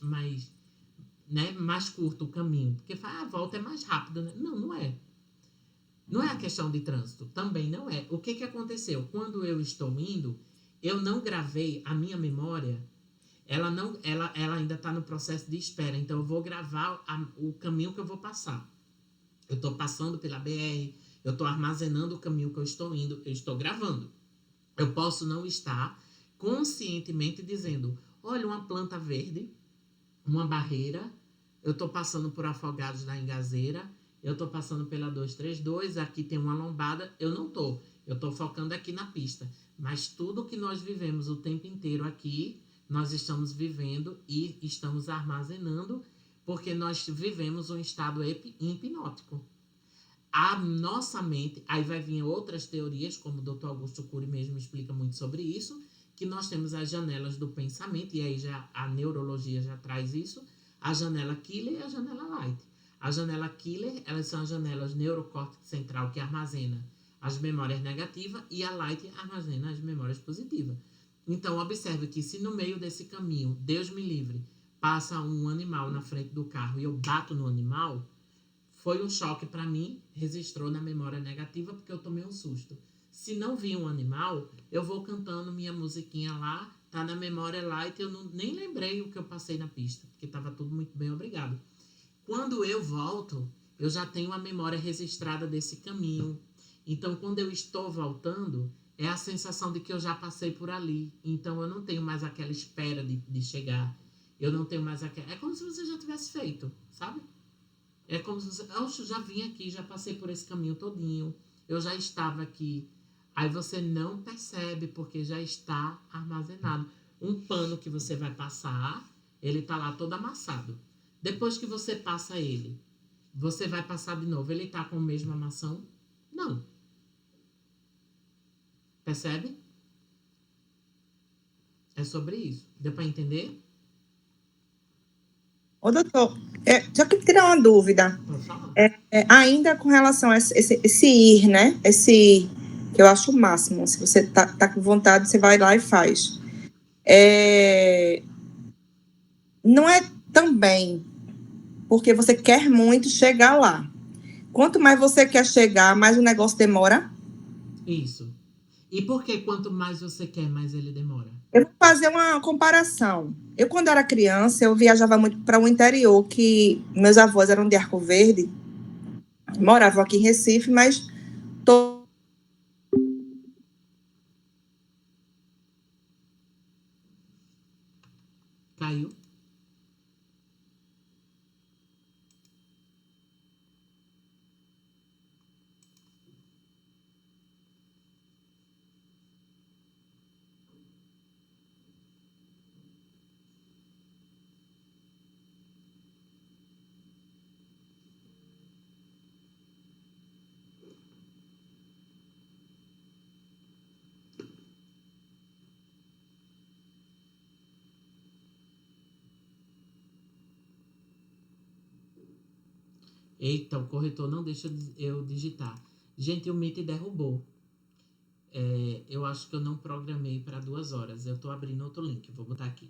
curto o caminho. Porque a volta é mais rápida, né? Não é. Não é a questão de trânsito. Também não é. O que aconteceu? Quando eu estou indo, eu não gravei a minha memória. Ela ainda está no processo de espera. Então, eu vou gravar o caminho que eu vou passar. Eu estou passando pela BR. Eu estou armazenando o caminho que eu estou indo. Eu estou gravando. Eu posso não estar conscientemente dizendo, olha, uma planta verde, uma barreira. Eu estou passando por Afogados da Engazeira. Eu estou passando pela 232. Aqui tem uma lombada. Eu não estou. Eu estou focando aqui na pista. Mas tudo que nós vivemos o tempo inteiro aqui, nós estamos vivendo e estamos armazenando, porque nós vivemos um estado hipnótico. A nossa mente, aí vai vir outras teorias, como o Dr. Augusto Cury mesmo explica muito sobre isso, que nós temos as janelas do pensamento, e aí já a neurologia já traz isso, a janela Killer e a janela Light. A janela Killer, elas são as janelas neurocórtex central que armazena as memórias negativas e a Light armazena as memórias positivas. Então, observe que se no meio desse caminho, Deus me livre, passa um animal na frente do carro e eu bato no animal, foi um choque para mim, registrou na memória negativa porque eu tomei um susto. Se não vir um animal, eu vou cantando minha musiquinha lá, tá na memória Light, eu nem lembrei o que eu passei na pista, porque estava tudo muito bem, obrigado. Quando eu volto, eu já tenho a memória registrada desse caminho. Então, quando eu estou voltando, é a sensação de que eu já passei por ali. Então, eu não tenho mais aquela espera de chegar. Eu não tenho mais aquela... É como se você já tivesse feito, sabe? É como se você... Eu já vim aqui, já passei por esse caminho todinho. Eu já estava aqui Aí você não percebe porque já está armazenado. Um pano que você vai passar, ele tá lá todo amassado. Depois que você passa ele, você vai passar de novo. Ele tá com a mesma amação? Não. Percebe? É sobre isso. Deu para entender? Ô, doutor, só que tirar uma dúvida. Pode falar. Ainda com relação a esse ir, né? Esse que eu acho o máximo. Se você tá com vontade, você vai lá e faz. Não é também porque você quer muito chegar lá. Quanto mais você quer chegar, mais o negócio demora. Isso. E por que quanto mais você quer, mais ele demora? Eu vou fazer uma comparação. Eu, quando era criança, eu viajava muito para o interior, que meus avós eram de Arco Verde, moravam aqui em Recife, mas Caiu? Eita, o corretor não deixa eu digitar. Gente, o Meet derrubou. Eu acho que eu não programei para 2 horas. Eu tô abrindo outro link. Vou botar aqui.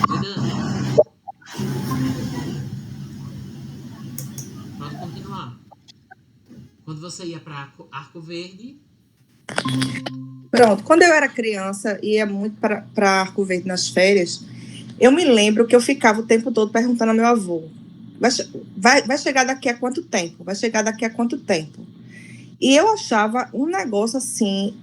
Dinâmica. Pode continuar. Quando você ia para Arco Verde. pronto. Quando eu era criança, ia muito para Arco Verde nas férias. Eu me lembro que eu ficava o tempo todo perguntando ao meu avô: vai chegar daqui a quanto tempo? Vai chegar daqui a quanto tempo? E eu achava um negócio assim,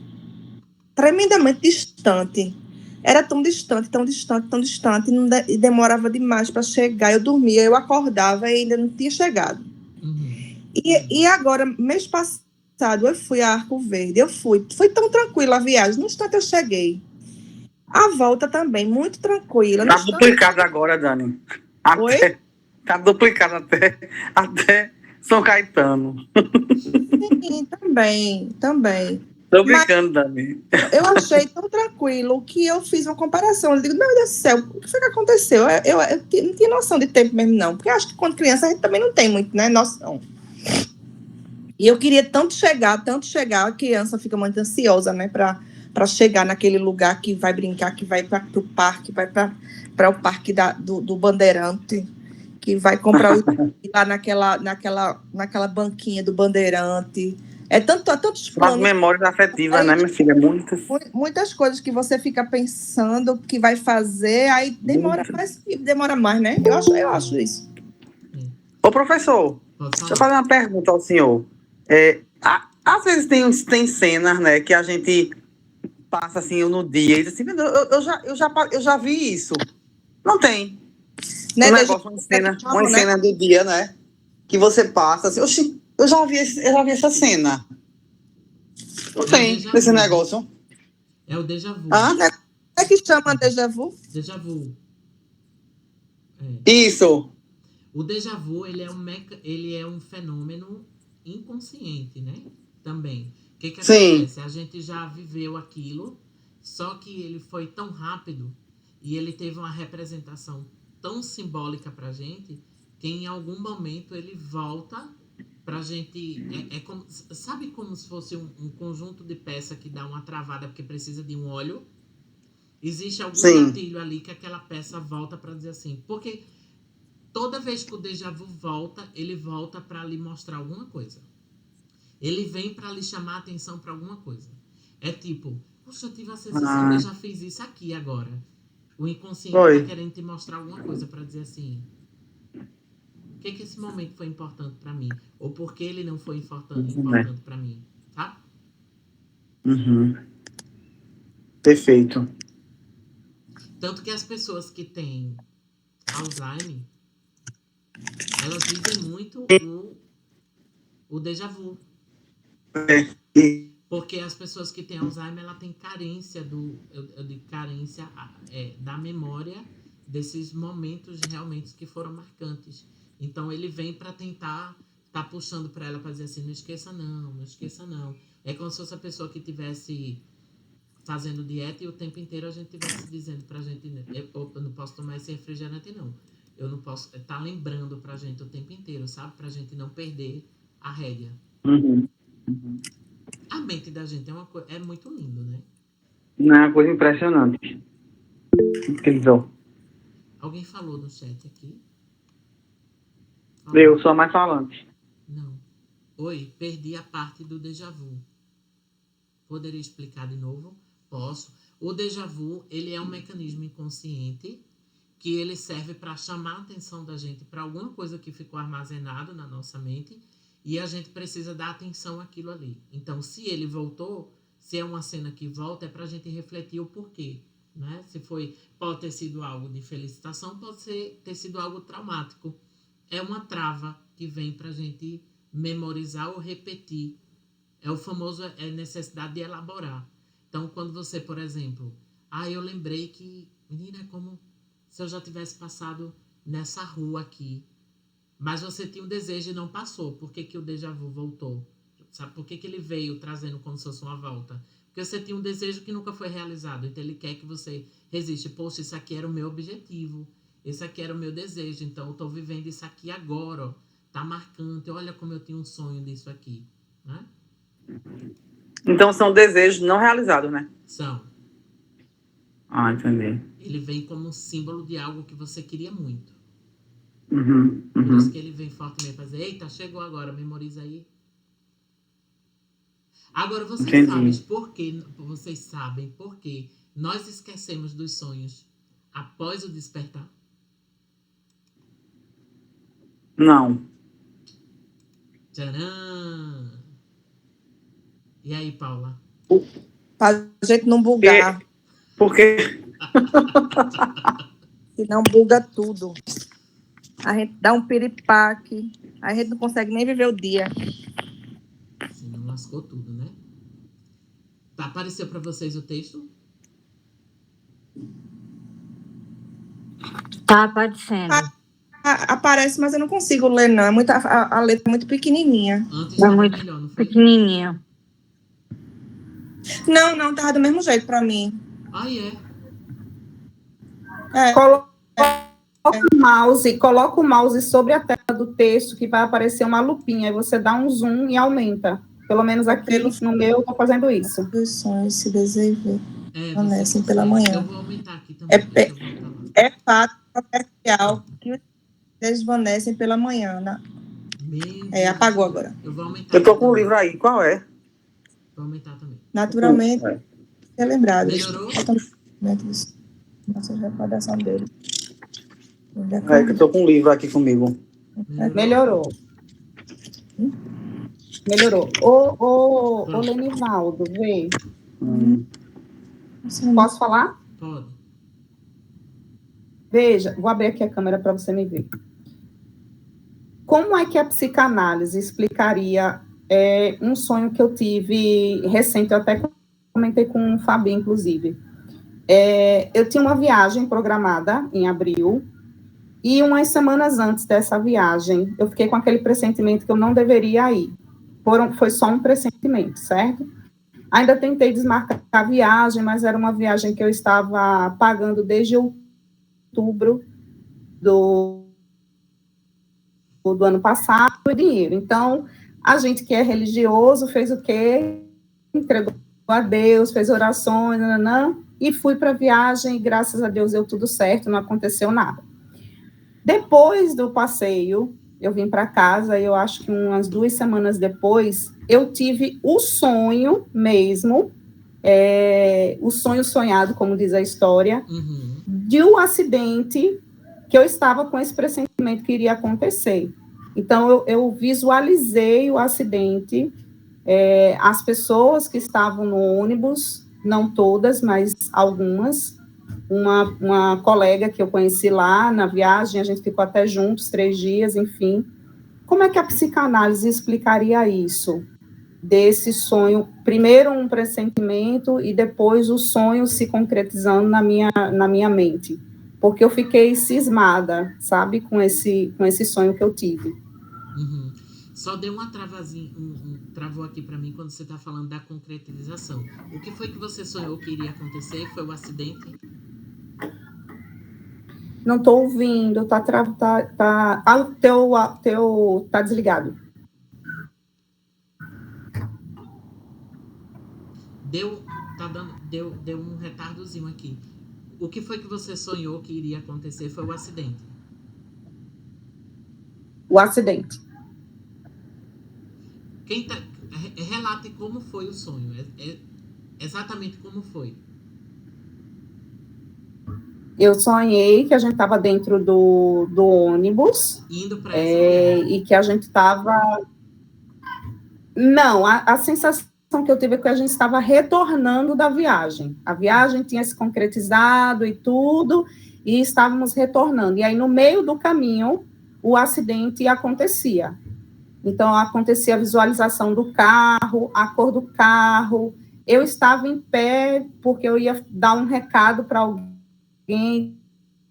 tremendamente distante. Era tão distante, tão distante, tão distante, e demorava demais para chegar. Eu dormia, eu acordava e ainda não tinha chegado. Uhum. E agora, mês passado, eu fui a Arco Verde. Foi tão tranquila a viagem. No instante eu cheguei. A volta também, muito tranquila. Tá duplicado agora, Dani. Oi? Tá duplicado até São Caetano. Sim, também. Tô brincando, Dani. Eu achei tão tranquilo que eu fiz uma comparação. Eu digo, meu Deus do céu, o que foi que aconteceu? Eu não tinha noção de tempo mesmo, não. Porque eu acho que quando criança a gente também não tem muito, né, noção. E eu queria tanto chegar, a criança fica muito ansiosa, né, para chegar naquele lugar que vai brincar, que vai para o parque, vai para o parque do Bandeirante, que vai comprar lá naquela banquinha do Bandeirante. Tantos As planos, memórias afetivas, né, minha filha? muitas coisas que você fica pensando que vai fazer, aí parece que demora mais, né? Eu acho isso. Ô, professor, deixa eu fazer uma pergunta ao senhor. Às vezes tem cenas, né, que a gente passa assim no dia e diz assim, eu já vi isso. Não tem. Né, Um negócio, uma cena do dia, né? Que você passa assim, oxi, eu já vi essa cena. Não tem esse negócio. É o déjà vu. É que chama déjà vu? Déjà vu. Isso. O déjà vu, ele é um fenômeno inconsciente, né? Também. O que acontece? A gente já viveu aquilo, só que ele foi tão rápido e ele teve uma representação tão simbólica pra gente que em algum momento ele volta pra gente. Sabe como se fosse um conjunto de peça que dá uma travada porque precisa de um óleo? Existe algum Sim. gatilho ali que aquela peça volta para dizer assim. Porque toda vez que o déjà vu volta, ele volta para lhe mostrar alguma coisa. Ele vem para lhe chamar a atenção para alguma coisa. É tipo, poxa, eu tive a sensação que eu já fiz isso aqui agora. O inconsciente está querendo te mostrar alguma coisa para dizer assim, por que esse momento foi importante para mim? Ou por que ele não foi importante para mim? Tá? Uhum. Perfeito. Tanto que as pessoas que têm Alzheimer, elas vivem muito o déjà vu. Porque as pessoas que têm Alzheimer, ela tem carência eu digo carência da memória desses momentos realmente que foram marcantes. Então ele vem para tentar tá puxando para ela para dizer assim, não esqueça não. É como se fosse a pessoa que tivesse fazendo dieta e o tempo inteiro a gente tivesse dizendo pra gente, eu não posso tomar esse refrigerante não. Eu não posso, tá lembrando pra gente o tempo inteiro, sabe? Pra gente não perder a rédea. Uhum. A mente da gente é muito lindo, né? Não é uma coisa impressionante. Incrível. Alguém falou no chat aqui? Eu sou a mais falante. Não. Oi, perdi a parte do déjà vu. Poderia explicar de novo? Posso. O déjà vu, ele é um mecanismo inconsciente que ele serve para chamar a atenção da gente para alguma coisa que ficou armazenado na nossa mente e a gente precisa dar atenção àquilo ali. Então, se ele voltou, se é uma cena que volta, é para a gente refletir o porquê. Né? Pode ter sido algo de felicitação, pode ter sido algo traumático. É uma trava que vem para a gente memorizar ou repetir. É o famoso necessidade de elaborar. Então, quando você, por exemplo, eu lembrei que, menina, é como se eu já tivesse passado nessa rua aqui. Mas você tinha um desejo e não passou. Por que o déjà vu voltou? Sabe por que ele veio trazendo como se fosse uma volta? Porque você tinha um desejo que nunca foi realizado. Então, ele quer que você resiste. Poxa, isso aqui era o meu objetivo. Esse aqui era o meu desejo. Então, eu estou vivendo isso aqui agora. Ó. Tá marcante. Olha como eu tinha um sonho disso aqui. Né? Então, são desejos não realizados, né? São. Entendi. Ele vem como um símbolo de algo que você queria muito. Uhum. Por isso que ele vem fortemente para dizer, eita, chegou agora, memoriza aí. Agora, vocês sabem por que nós esquecemos dos sonhos após o despertar? Não. Tcharam! E aí, Paula? Pra gente não bugar. Por quê? Senão buga tudo. A gente dá um piripaque, a gente não consegue nem viver o dia. Senão lascou tudo, né? Tá, apareceu para vocês o texto? Tá aparecendo. Aparece, mas eu não consigo ler, não. A letra é muito pequenininha. Antes é muito melhor, não foi? Pequenininha. Não, tava do mesmo jeito para mim. Coloca o mouse sobre a tela do texto, que vai aparecer uma lupinha, aí você dá um zoom e aumenta. Pelo menos aqui no meu, eu estou fazendo isso. Os sonhos se desvanecem pela Eu manhã. vou aumentar aqui também. É fato comercial que desvanecem pela manhã. Né? Apagou agora. Eu vou aumentar. Eu tô com o livro aí, qual é? Vou aumentar também. Naturalmente, é lembrado. Melhorou? Nossa recordação dele. Que eu tô com um livro aqui comigo. Melhorou. Ô, Lenivaldo, vê. Posso falar? Pode. Veja, vou abrir aqui a câmera para você me ver. Como é que a psicanálise explicaria um sonho que eu tive recente? Eu até comentei com o Fabi, inclusive. Eu tinha uma viagem programada em abril, e umas semanas antes dessa viagem, eu fiquei com aquele pressentimento que eu não deveria ir. Foi só um pressentimento, certo? Ainda tentei desmarcar a viagem, mas era uma viagem que eu estava pagando desde outubro do ano passado, o dinheiro. Então, a gente que é religioso fez o quê? Entregou a Deus, fez orações, e fui para a viagem, e graças a Deus deu tudo certo, não aconteceu nada. Depois do passeio, eu vim para casa, e eu acho que umas 2 semanas depois, eu tive o sonho mesmo, o sonho sonhado, como diz a história, de um acidente que eu estava com esse pressentimento que iria acontecer. Então, eu visualizei o acidente, as pessoas que estavam no ônibus, não todas, mas algumas, uma colega que eu conheci lá na viagem, a gente ficou até juntos 3 dias, enfim. Como é que a psicanálise explicaria isso? Desse sonho, primeiro um pressentimento e depois o sonho se concretizando na minha mente. Porque eu fiquei cismada, sabe, com esse sonho que eu tive. Só deu uma travazinha, travou aqui para mim quando você está falando da concretização. O que foi que você sonhou que iria acontecer? Foi o acidente? Não estou ouvindo, o teu tá desligado. Deu um retardozinho aqui. O que foi que você sonhou que iria acontecer? Foi o acidente? O acidente. Relate como foi o sonho. Exatamente como foi. Eu sonhei que a gente estava dentro do ônibus. Indo para essa e que a gente estava... Não, a sensação que eu tive é que a gente estava retornando da viagem. A viagem tinha se concretizado e tudo, e estávamos retornando. E aí, no meio do caminho, o acidente acontecia. Então, acontecia a visualização do carro, a cor do carro. Eu estava em pé porque eu ia dar um recado para alguém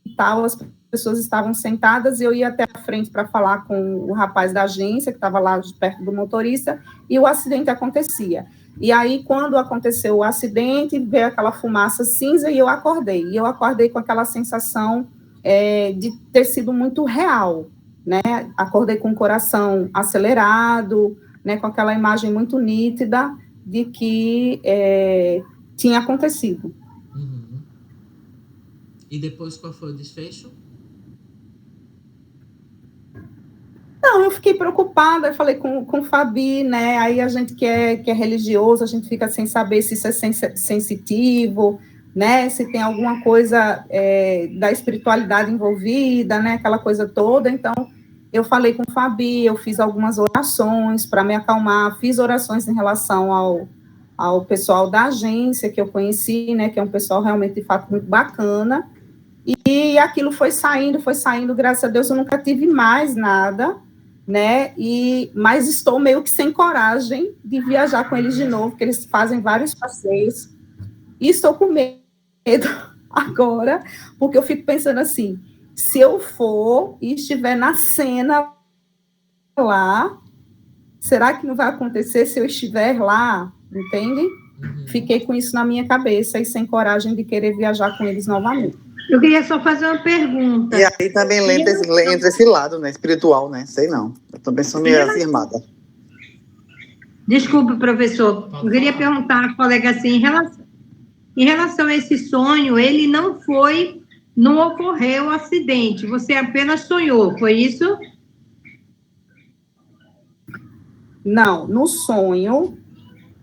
e tal, as pessoas estavam sentadas e eu ia até a frente para falar com o rapaz da agência, que estava lá perto do motorista, e o acidente acontecia. E aí, quando aconteceu o acidente, veio aquela fumaça cinza e eu acordei. E eu acordei com aquela sensação de ter sido muito real, né? Acordei com o coração acelerado, né? Com aquela imagem muito nítida de que tinha acontecido. E depois, qual foi o desfecho? Não, eu fiquei preocupada, eu falei com o Fabi, né? Aí a gente que é religioso, a gente fica sem saber se isso é sensitivo, né? Se tem alguma coisa da espiritualidade envolvida, né? Aquela coisa toda. Então, eu falei com o Fabi, eu fiz algumas orações para me acalmar, fiz orações em relação ao pessoal da agência que eu conheci, né? Que é um pessoal realmente, de fato, muito bacana. E aquilo foi saindo, graças a Deus eu nunca tive mais nada, né? Mas estou meio que sem coragem de viajar com eles de novo, porque eles fazem vários passeios. E estou com medo agora, porque eu fico pensando assim, se eu for e estiver na cena lá, será que não vai acontecer se eu estiver lá? Entende? Fiquei com isso na minha cabeça e sem coragem de querer viajar com eles novamente. Eu queria só fazer uma pergunta. E aí também entra esse lado, né? Espiritual, né? Sei não. Eu também sou meio afirmada. Desculpe, professor. Eu queria perguntar à colega assim, em relação a esse sonho, ele não ocorreu acidente, você apenas sonhou, foi isso? Não, no sonho,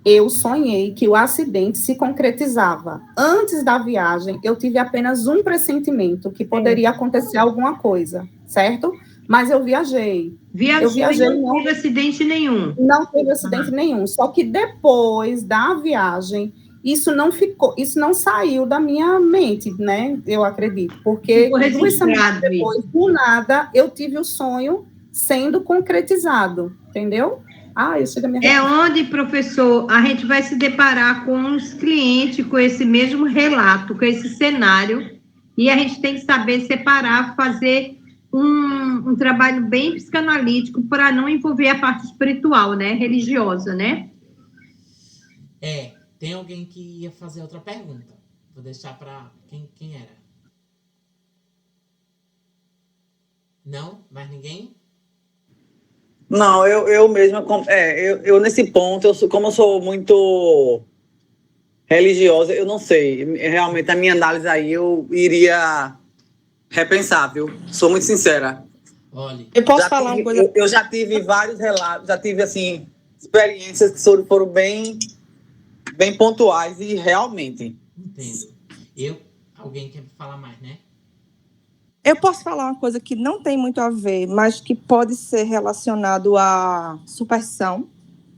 eu sonhei que o acidente se concretizava. Antes da viagem, eu tive apenas um pressentimento que poderia acontecer alguma coisa, certo? Mas eu viajei. Eu viajei e não teve acidente nenhum. Não teve acidente nenhum. Só que depois da viagem, isso não saiu da minha mente, né? Eu acredito. Porque 2 semanas depois, do nada, eu tive o sonho sendo concretizado, entendeu? Onde, professor, a gente vai se deparar com os clientes com esse mesmo relato, com esse cenário, e a gente tem que saber separar, fazer um trabalho bem psicanalítico para não envolver a parte espiritual, né, religiosa, né? Tem alguém que ia fazer outra pergunta. Vou deixar para quem era? Não? Mais ninguém? Não, eu mesma, eu nesse ponto, como eu sou muito religiosa, eu não sei. Realmente, a minha análise aí, eu iria repensar, viu? Sou muito sincera. Olha, Eu posso falar uma coisa? Eu já tive vários relatos, já tive, assim, experiências que foram bem pontuais e realmente. entendo. Alguém quer falar mais, né? Eu posso falar uma coisa que não tem muito a ver, mas que pode ser relacionado à superstição.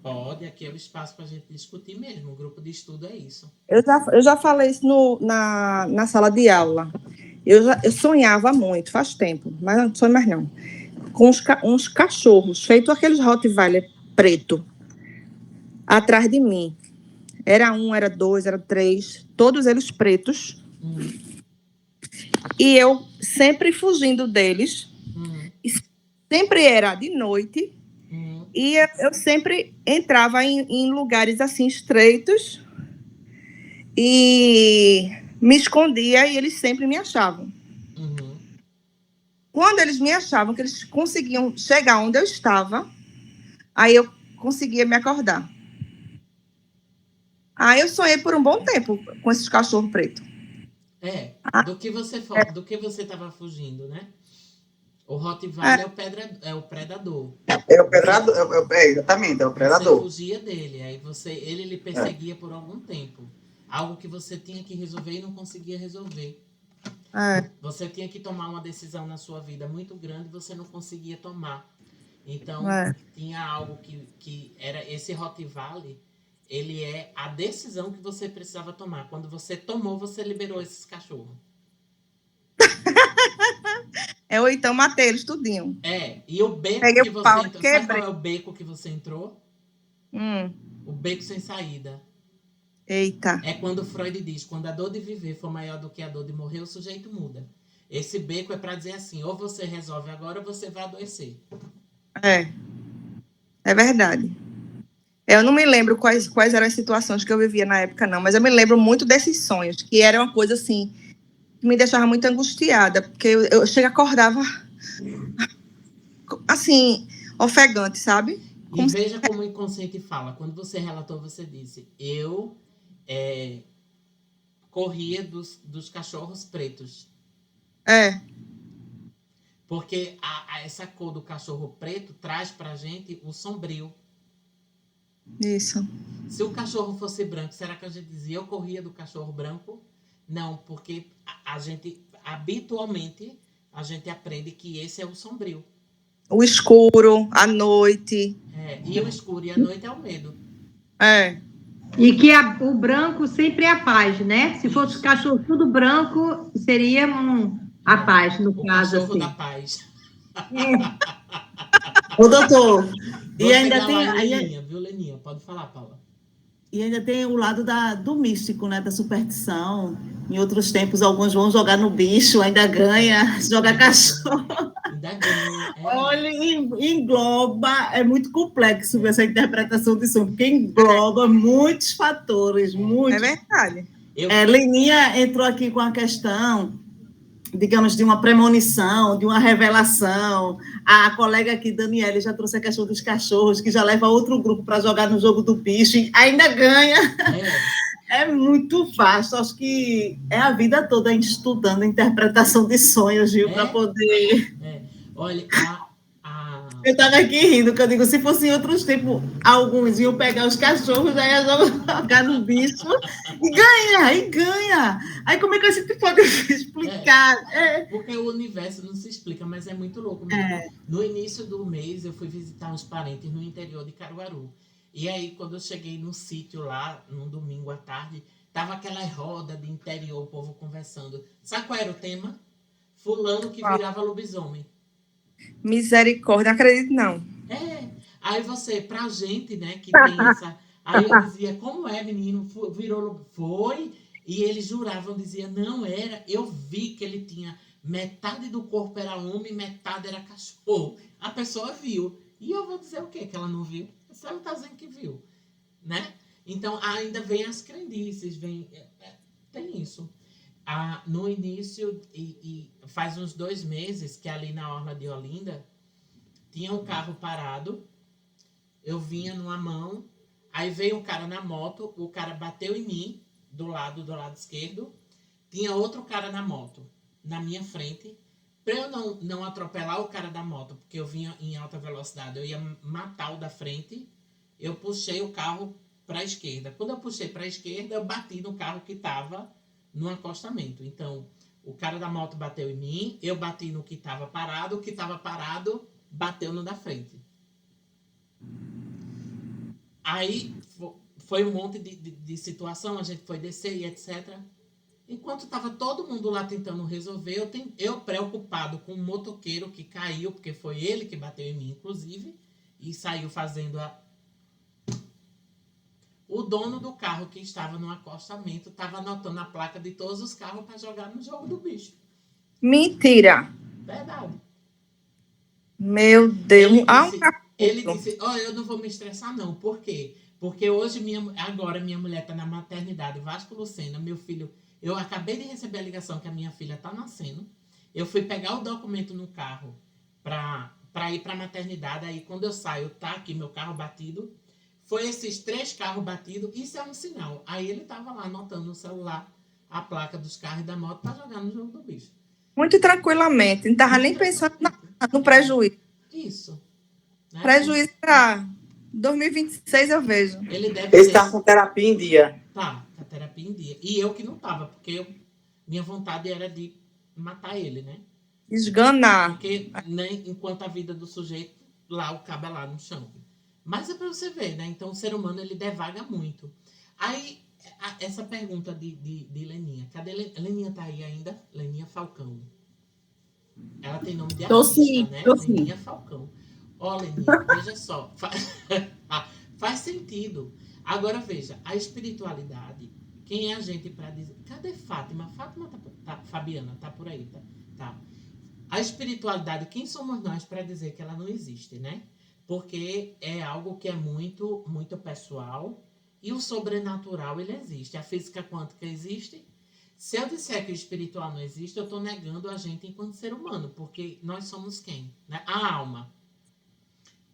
Pode, aqui é o espaço para a gente discutir mesmo. O grupo de estudo é isso. Eu já falei isso na sala de aula. Eu sonhava muito, faz tempo, mas não sonho mais não. Com uns cachorros, feito aqueles Rottweiler preto, atrás de mim. Era um, era dois, era três, todos eles pretos. E eu sempre fugindo deles. E sempre era de noite. E eu sempre entrava em lugares assim estreitos e me escondia e eles sempre me achavam. Quando eles me achavam, que eles conseguiam chegar onde eu estava, aí eu conseguia me acordar. Aí eu sonhei por um bom tempo com esses cachorros pretos. Do que você estava fugindo, né? O Rottweiler é o predador. É o predador, exatamente, é o predador. Você fugia dele, aí ele lhe perseguia por algum tempo. Algo que você tinha que resolver e não conseguia resolver. Você tinha que tomar uma decisão na sua vida muito grande e você não conseguia tomar. Então, tinha algo que era esse Rottweiler, ele é a decisão que você precisava tomar. Quando você tomou, você liberou esses cachorros. Ou então matei eles tudinho. E o beco Peguei que o você pau, entrou. quebrei. Sabe qual é o beco que você entrou? O beco sem saída. Eita. É quando Freud diz, quando a dor de viver for maior do que a dor de morrer, o sujeito muda. Esse beco é para dizer assim, ou você resolve agora ou você vai adoecer. É verdade. Eu não me lembro quais eram as situações que eu vivia na época, não, mas eu me lembro muito desses sonhos, que era uma coisa assim, que me deixava muito angustiada, porque eu chego acordava assim, ofegante, sabe? E veja como o inconsciente fala. Quando você relatou, você disse, eu corria dos cachorros pretos. Porque essa cor do cachorro preto traz pra gente o sombrio. Isso. Se o cachorro fosse branco, será que a gente dizia eu corria do cachorro branco? Não, porque a gente, habitualmente, a gente aprende que esse é o sombrio. O escuro, a noite. E o escuro e a noite é o medo. E que o branco sempre é a paz, né? Se fosse o cachorro tudo branco, seria a paz, no caso. O cachorro assim. da paz. Ô, doutor, e ainda tem... Leninha, viu, Leninha? Pode falar, Paula. E ainda tem o lado do místico, né? Da superstição. Em outros tempos, alguns vão jogar no bicho, ainda ganha, joga cachorro. Ainda ganha. Olha, engloba, é muito complexo essa interpretação de som, porque engloba muitos fatores, muitos. É verdade. Leninha entrou aqui com a questão, digamos, de uma premonição, de uma revelação. A colega aqui, Daniela, já trouxe a questão dos cachorros, que já leva outro grupo para jogar no jogo do bicho e ainda ganha. É muito vasto. Acho que é a vida toda estudando a interpretação de sonhos, viu? Para poder... Olha, Eu estava aqui rindo, que eu digo, se fosse em outros tempos, alguns iam pegar os cachorros, aí iam jogar no bicho e ganha. Aí como é que a gente pode explicar? Porque o universo não se explica, mas é muito louco. No início do mês, eu fui visitar uns parentes no interior de Caruaru. E aí, quando eu cheguei no sítio lá, num domingo à tarde, tava aquela roda de interior, o povo conversando. Sabe qual era o tema? Fulano que virava lobisomem. Misericórdia, não acredito não. Aí você, pra gente, né, que tem essa... Aí eu dizia, como é, menino? Virou... Foi. E eles juravam, diziam, não era. Eu vi que ele tinha... Metade do corpo era homem, metade era cachorro. A pessoa viu. E eu vou dizer o quê? Que ela não viu? Você não tá dizendo que viu, né? Então, ainda vem as crendices, tem isso. No início, e faz uns 2 meses, que ali na orla de Olinda, tinha um carro parado, eu vinha numa mão, aí veio um cara na moto, o cara bateu em mim, do lado esquerdo, tinha outro cara na moto, na minha frente. Para eu não atropelar o cara da moto, porque eu vinha em alta velocidade, eu ia matar o da frente, eu puxei o carro para a esquerda. Quando eu puxei para a esquerda, eu bati no carro que estava no acostamento. Então, o cara da moto bateu em mim, eu bati no que estava parado, o que estava parado bateu no da frente. Aí foi um monte de situação, a gente foi descer e etc. Enquanto estava todo mundo lá tentando resolver, eu preocupado com um motoqueiro que caiu, porque foi ele que bateu em mim, inclusive, e saiu fazendo O dono do carro que estava no acostamento estava anotando a placa de todos os carros para jogar no jogo do bicho. Mentira. Verdade. Meu Deus. Ele disse, eu não vou me estressar não. Por quê? Porque hoje, agora minha mulher está na maternidade Vasco Lucena, meu filho, eu acabei de receber a ligação que a minha filha está nascendo. Eu fui pegar o documento no carro para ir para a maternidade. Aí quando eu saio, tá aqui meu carro batido. Foi esses 3 carros batidos, isso é um sinal. Aí ele estava lá anotando no celular a placa dos carros e da moto para jogar no jogo do bicho. Muito tranquilamente, não estava nem pensando no prejuízo. Isso. Né? Prejuízo para 2026 eu vejo. Ele está com terapia em dia. Tá, com terapia em dia. E eu que não tava, porque minha vontade era de matar ele, né? Esganar. Porque enquanto a vida do sujeito, lá o cabo é lá no chão. Mas é para você ver, né? Então o ser humano ele devaga muito. Aí, essa pergunta de Leninha. Cadê Leninha? Tá aí ainda? Leninha Falcão. Ela tem nome de artista, né? Leninha Falcão. Ó, Leninha, veja só. Faz sentido. Agora veja, a espiritualidade, quem é a gente para dizer... Cadê Fátima? Fátima Fabiana, tá por aí, tá? A espiritualidade, quem somos nós para dizer que ela não existe, né? Porque é algo que é muito, muito pessoal e o sobrenatural, ele existe. A física quântica existe. Se eu disser que o espiritual não existe, eu estou negando a gente enquanto ser humano, porque nós somos quem? Né? A alma.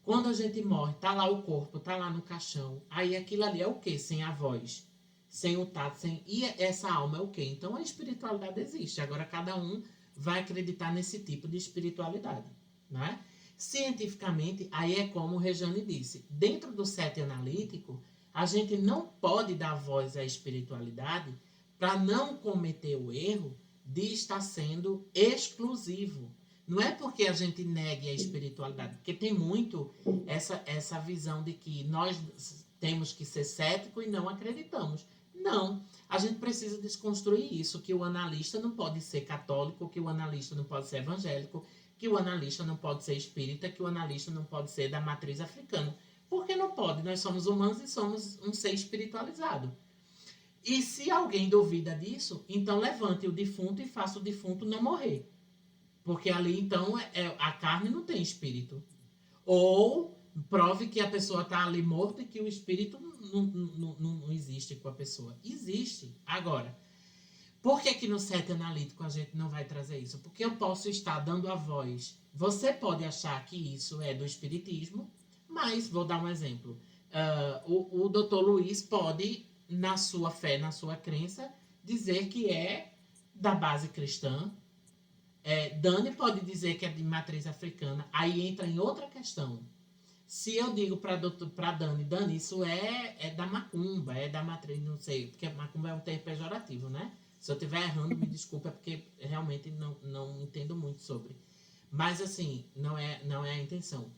Quando a gente morre, tá lá o corpo, tá lá no caixão. Aí aquilo ali é o quê? Sem a voz, sem o tato, e essa alma é o quê? Então a espiritualidade existe. Agora cada um vai acreditar nesse tipo de espiritualidade, né? Cientificamente, aí é como o Rejane disse, dentro do set analítico, a gente não pode dar voz à espiritualidade para não cometer o erro de estar sendo exclusivo. Não é porque a gente negue a espiritualidade, porque tem muito essa visão de que nós temos que ser cético e não acreditamos. Não, a gente precisa desconstruir isso, que o analista não pode ser católico, que o analista não pode ser evangélico, que o analista não pode ser espírita, que o analista não pode ser da matriz africana. Por que não pode? Nós somos humanos e somos um ser espiritualizado. E se alguém duvida disso, então levante o defunto e faça o defunto não morrer. Porque ali, então, a carne não tem espírito. Ou prove que a pessoa está ali morta e que o espírito não existe com a pessoa. Existe. Agora, por que no set analítico a gente não vai trazer isso? Porque eu posso estar dando a voz. Você pode achar que isso é do espiritismo, mas, vou dar um exemplo. O Dr. Luiz pode, na sua fé, na sua crença, dizer que é da base cristã. Dani pode dizer que é de matriz africana. Aí entra em outra questão. Se eu digo para Dani, isso é da macumba, é da matriz, não sei, porque macumba é um termo pejorativo, né? Se eu estiver errando, me desculpa, porque realmente não entendo muito sobre. Mas, assim, não é a intenção.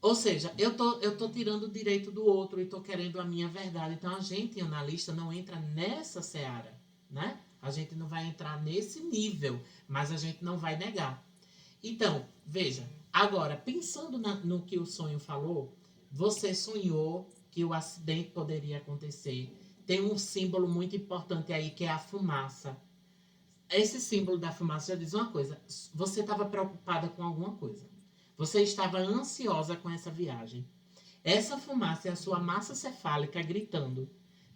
Ou seja, eu tô tirando o direito do outro e tô querendo a minha verdade. Então, a gente, analista, não entra nessa seara, né? A gente não vai entrar nesse nível, mas a gente não vai negar. Então, veja, agora, pensando no que o sonho falou, você sonhou que o acidente poderia acontecer. Tem um símbolo muito importante aí, que é a fumaça. Esse símbolo da fumaça já diz uma coisa. Você estava preocupada com alguma coisa. Você estava ansiosa com essa viagem. Essa fumaça é a sua massa cefálica gritando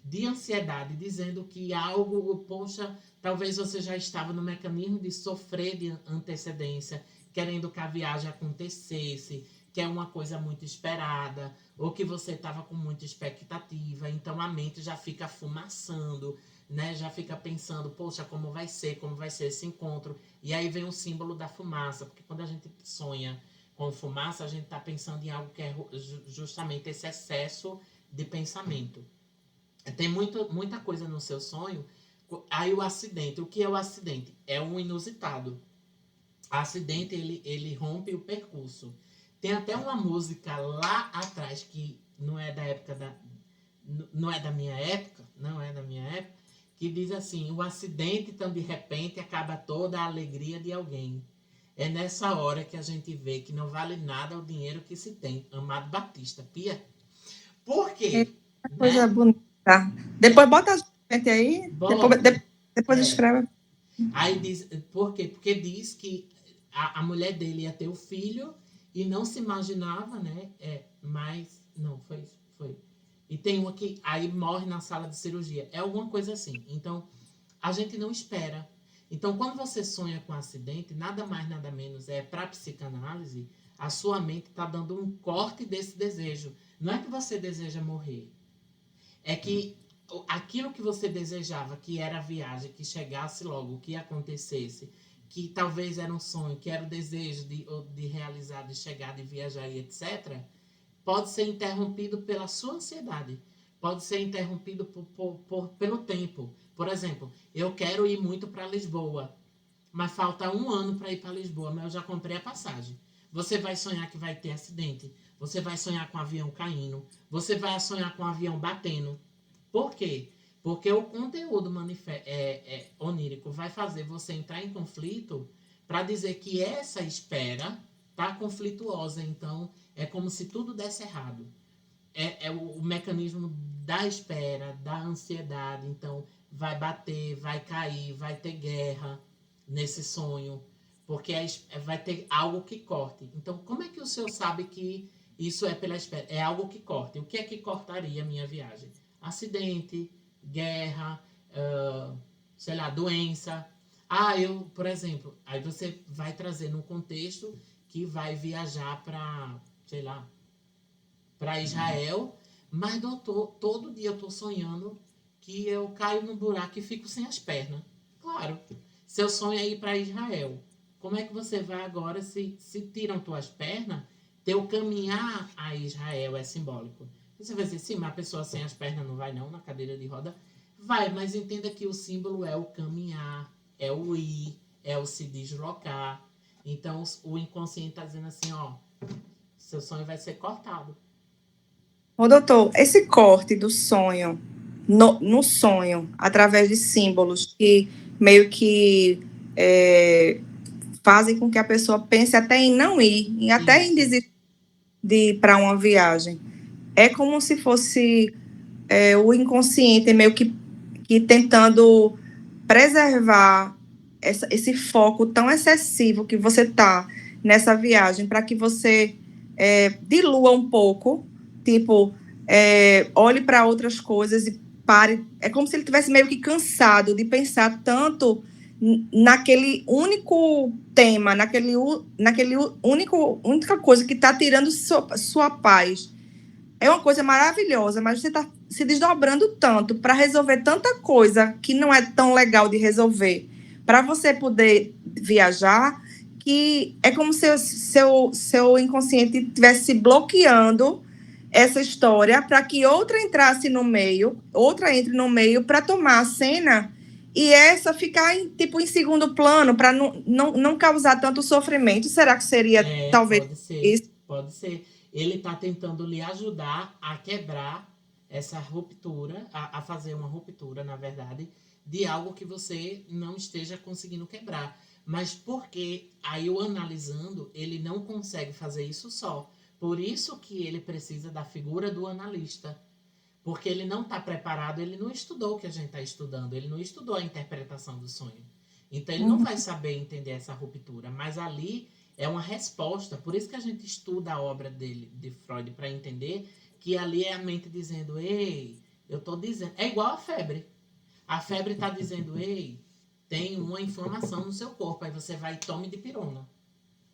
de ansiedade, dizendo que algo, poxa, talvez você já estava no mecanismo de sofrer de antecedência, querendo que a viagem acontecesse, que é uma coisa muito esperada, ou que você estava com muita expectativa, então a mente já fica fumaçando, né, já fica pensando, poxa, como vai ser esse encontro? E aí vem o símbolo da fumaça, porque quando a gente sonha com fumaça, a gente está pensando em algo que é justamente esse excesso de pensamento. Tem muita coisa no seu sonho. Aí o acidente, o que é o acidente? É um inusitado. O acidente, ele rompe o percurso. Tem até uma música lá atrás, que não é da época não é da minha época, que diz assim: o acidente tão de repente acaba toda a alegria de alguém. É nessa hora que a gente vê que não vale nada o dinheiro que se tem. Amado Batista, Pia. Por quê? Coisa Né? bonita. Depois bota a gente aí, Bota. depois escreve. Aí diz, por quê? Porque diz que a mulher dele ia ter o filho e não se imaginava, né? Mas, não, foi. E tem uma que aí morre na sala de cirurgia. É alguma coisa assim. Então, a gente não espera. Então, quando você sonha com um acidente, nada mais, nada menos, para a psicanálise, a sua mente está dando um corte desse desejo. Não é que você deseja morrer. É que aquilo que você desejava, que era a viagem, que chegasse logo, que acontecesse, que talvez era um sonho, que era o desejo de realizar, de chegar, de viajar e etc., pode ser interrompido pela sua ansiedade. Pode ser interrompido pelo tempo. Por exemplo, eu quero ir muito para Lisboa, mas falta 1 ano para ir para Lisboa, mas eu já comprei a passagem. Você vai sonhar que vai ter acidente. Você vai sonhar com o avião caindo. Você vai sonhar com o avião batendo. Por quê? Porque o conteúdo onírico vai fazer você entrar em conflito para dizer que essa espera está conflituosa. Então, é como se tudo desse errado. É o mecanismo da espera, da ansiedade. Então, vai bater, vai cair, vai ter guerra nesse sonho. Porque vai ter algo que corte. Então, como é que o senhor sabe que isso é pela espera? É algo que corte. O que é que cortaria a minha viagem? Acidente, guerra, sei lá, doença. Por exemplo, aí você vai trazer num contexto que vai viajar para, sei lá, para Israel, mas doutor, todo dia eu tô sonhando que eu caio no buraco e fico sem as pernas. Claro, seu sonho é ir para Israel. Como é que você vai agora se tiram tuas pernas? Teu caminhar a Israel é simbólico. Você vai dizer, sim, mas a pessoa sem as pernas não vai não, na cadeira de roda? Vai, mas entenda que o símbolo é o caminhar, é o ir, é o se deslocar. Então, o inconsciente está dizendo assim, ó, seu sonho vai ser cortado. Ô, doutor, esse corte do sonho, no sonho, através de símbolos que meio que fazem com que a pessoa pense até em não ir, até em desistir de ir para uma viagem. É como se fosse o inconsciente meio que tentando preservar esse foco tão excessivo que você está nessa viagem, para que você dilua um pouco, tipo, olhe para outras coisas e pare. É como se ele tivesse meio que cansado de pensar tanto naquele único tema, única coisa que está tirando sua paz. É uma coisa maravilhosa, mas você está se desdobrando tanto para resolver tanta coisa que não é tão legal de resolver, para você poder viajar, que é como se seu inconsciente estivesse bloqueando essa história para que outra entre no meio para tomar a cena e essa ficar em segundo plano para não causar tanto sofrimento. Será que seria talvez pode ser, isso? Pode ser. Ele está tentando lhe ajudar a quebrar essa ruptura, a fazer uma ruptura, na verdade, de algo que você não esteja conseguindo quebrar. Mas porque aí o analisando, ele não consegue fazer isso só. Por isso que ele precisa da figura do analista. Porque ele não está preparado, ele não estudou o que a gente está estudando, ele não estudou a interpretação do sonho. Então, ele não vai saber entender essa ruptura. Mas ali é uma resposta. Por isso que a gente estuda a obra de Freud, para entender que ali é a mente dizendo, ei, eu estou dizendo... É igual a febre. A febre está dizendo, ei, tem uma inflamação no seu corpo. Aí você vai e tome dipirona.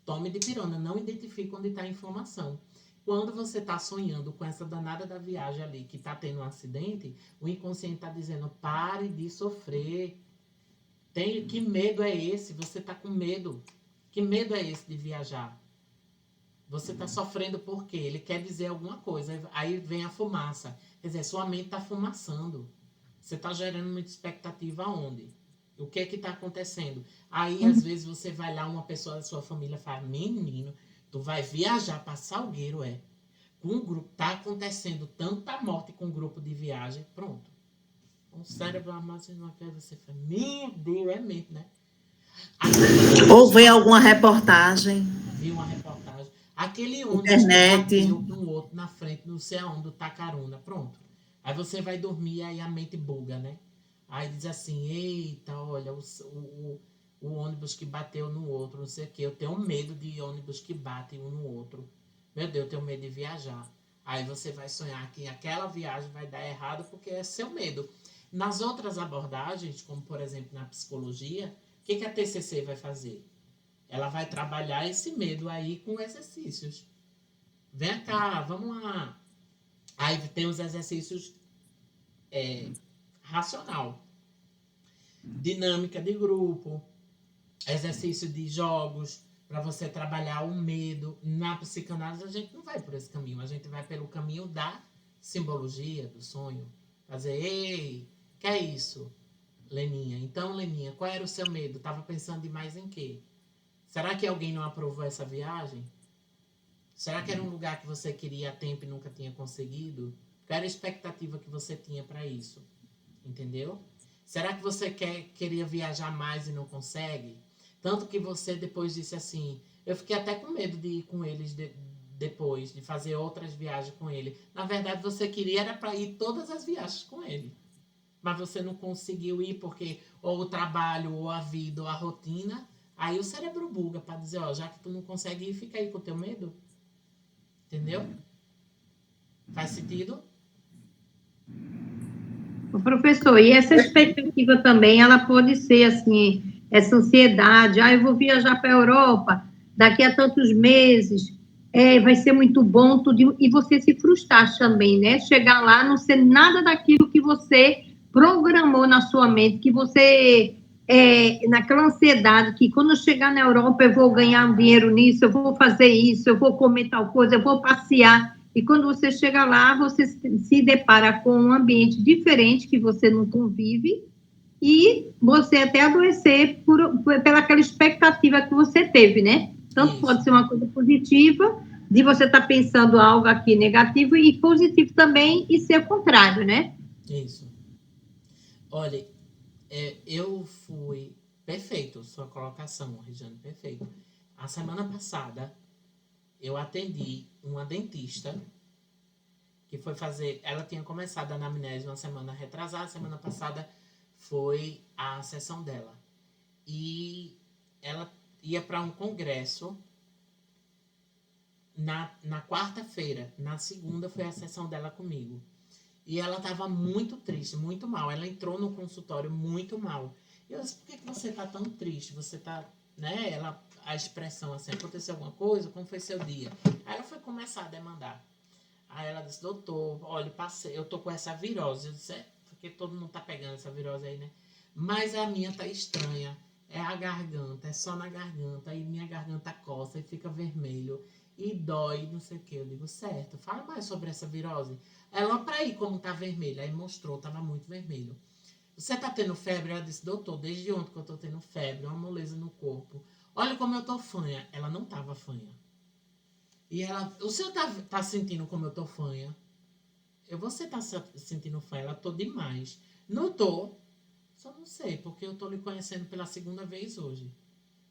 Tome dipirona, não identifica onde está a inflamação. Quando você está sonhando com essa danada da viagem ali, que está tendo um acidente, o inconsciente está dizendo, pare de sofrer. Que medo é esse? Você está com medo. Que medo é esse de viajar? Você está sofrendo por quê? Ele quer dizer alguma coisa. Aí vem a fumaça. Quer dizer, sua mente está fumaçando. Você está gerando muita expectativa aonde? O que é que está acontecendo? Aí, às vezes, você vai lá, uma pessoa da sua família fala, menino, tu vai viajar para Salgueiro, com um grupo, tá acontecendo tanta morte com um grupo de viagem, pronto. O cérebro armazenou aquilo, você fala, meu Deus, é mesmo, né? Ou ver alguma reportagem. Viu uma reportagem. Aquele ônibus Internet. que bateu com o outro na frente, não sei aonde, do Tacaruna, pronto. Aí você vai dormir, aí a mente buga, né? Aí diz assim, eita, olha, o ônibus que bateu no outro, não sei o quê. Eu tenho medo de ônibus que batem um no outro. Meu Deus, eu tenho medo de viajar. Aí você vai sonhar que aquela viagem vai dar errado porque é seu medo. Nas outras abordagens, como por exemplo na psicologia, o que a TCC vai fazer? Ela vai trabalhar esse medo aí com exercícios. Vem cá, vamos lá. Aí tem os exercícios racional. Dinâmica de grupo, exercício de jogos, para você trabalhar o medo. Na psicanálise a gente não vai por esse caminho, a gente vai pelo caminho da simbologia, do sonho. Fazer, ei, que é isso, Leninha? Então, Leninha, qual era o seu medo? Estava pensando demais em quê? Será que alguém não aprovou essa viagem? Será que era um lugar que você queria há tempo e nunca tinha conseguido? Qual era a expectativa que você tinha para isso? Entendeu? Será que você queria viajar mais e não consegue? Tanto que você depois disse assim, eu fiquei até com medo de ir com eles depois, de fazer outras viagens com ele. Na verdade, você queria era para ir todas as viagens com ele. Mas você não conseguiu ir porque ou o trabalho, ou a vida, ou a rotina. Aí o cérebro buga para dizer, ó, já que tu não consegue ir, fica aí com o teu medo. Entendeu? Faz sentido? O professor, e essa expectativa também, ela pode ser assim, essa ansiedade, eu vou viajar para a Europa daqui a tantos meses, vai ser muito bom, tudo, e você se frustrar também, né? Chegar lá, não ser nada daquilo que você programou na sua mente, que você, naquela ansiedade, que quando eu chegar na Europa eu vou ganhar dinheiro nisso, eu vou fazer isso, eu vou comer tal coisa, eu vou passear. E quando você chega lá, você se depara com um ambiente diferente que você não convive e você até adoecer pela aquela expectativa que você teve, né? Tanto pode ser uma coisa positiva, de você estar pensando algo aqui negativo, e positivo também, e ser o contrário, né? Isso. Olha, eu fui... Perfeito, sua colocação, Regiane, perfeito. A semana passada, eu atendi uma dentista que foi fazer... Ela tinha começado a anamnese uma semana retrasada, semana passada foi a sessão dela. E ela ia para um congresso na quarta-feira. Na segunda foi a sessão dela comigo. E ela estava muito triste, muito mal. Ela entrou no consultório muito mal. E eu disse, por que você está tão triste? Você está... Né? A expressão assim, aconteceu alguma coisa? Como foi seu dia? Aí ela foi começar a demandar. Aí ela disse, doutor, olha, eu tô com essa virose. Eu disse, porque todo mundo tá pegando essa virose aí, né? Mas a minha tá estranha. É a garganta, é só na garganta. Aí minha garganta coça e fica vermelho. E dói, não sei o que. Eu digo, certo, fala mais sobre essa virose. Ela, pra aí como tá vermelho. Aí mostrou, tava muito vermelho. Você tá tendo febre? Ela disse, doutor, desde ontem que eu tô tendo febre, uma moleza no corpo. Olha como eu tô fanha. Ela não tava fanha. E ela, o senhor tá sentindo como eu tô fanha? Você tá sentindo fanha? Ela, tô demais. Não tô. Só não sei, porque eu tô lhe conhecendo pela segunda vez hoje.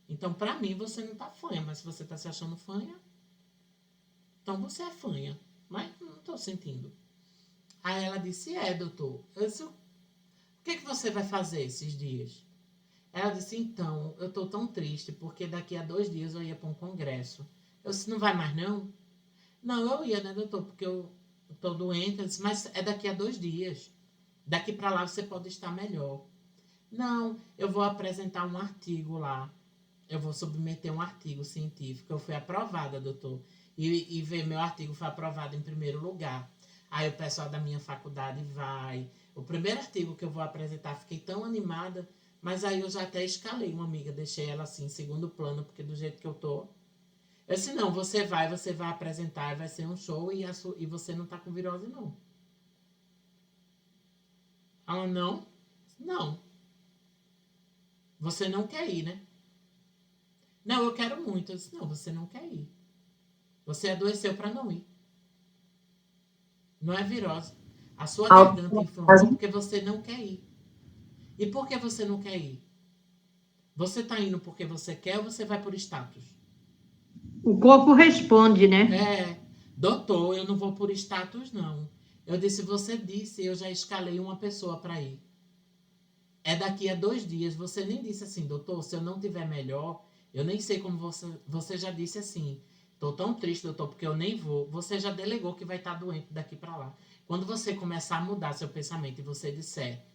Então, pra mim, você não tá fanha. Mas se você tá se achando fanha, então você é fanha. Mas não tô sentindo. Aí ela disse, doutor. Eu disse, o que você vai fazer esses dias? Ela disse, então, eu tô tão triste, porque daqui a 2 dias eu ia para um congresso. Eu disse, não vai mais não? Não, eu ia, né, doutor, porque eu tô doente. Eu disse, mas é daqui a 2 dias. Daqui para lá você pode estar melhor. Não, eu vou apresentar um artigo lá. Eu vou submeter um artigo científico. Eu fui aprovada, doutor. e ver meu artigo foi aprovado em primeiro lugar. Aí o pessoal da minha faculdade vai. O primeiro artigo que eu vou apresentar, fiquei tão animada, mas aí eu já até escalei uma amiga, deixei ela assim, em segundo plano, porque do jeito que eu tô. Eu disse, não, você vai apresentar, vai ser um show e você não tá com virose, não. Ela, não. Não. Você não quer ir, né? Não, eu quero muito. Eu disse, não, você não quer ir. Você adoeceu para não ir. Não é virose. A sua garganta inflamou porque você não quer ir. E por que você não quer ir? Você tá indo porque você quer ou você vai por status? O corpo responde, né? Doutor, eu não vou por status, não. Eu disse, você disse, eu já escalei uma pessoa para ir. É daqui a 2 dias. Você nem disse assim, doutor, se eu não tiver melhor, eu nem sei como você já disse assim, tô tão triste, doutor, porque eu nem vou. Você já delegou que vai estar doente daqui para lá. Quando você começar a mudar seu pensamento e você disser,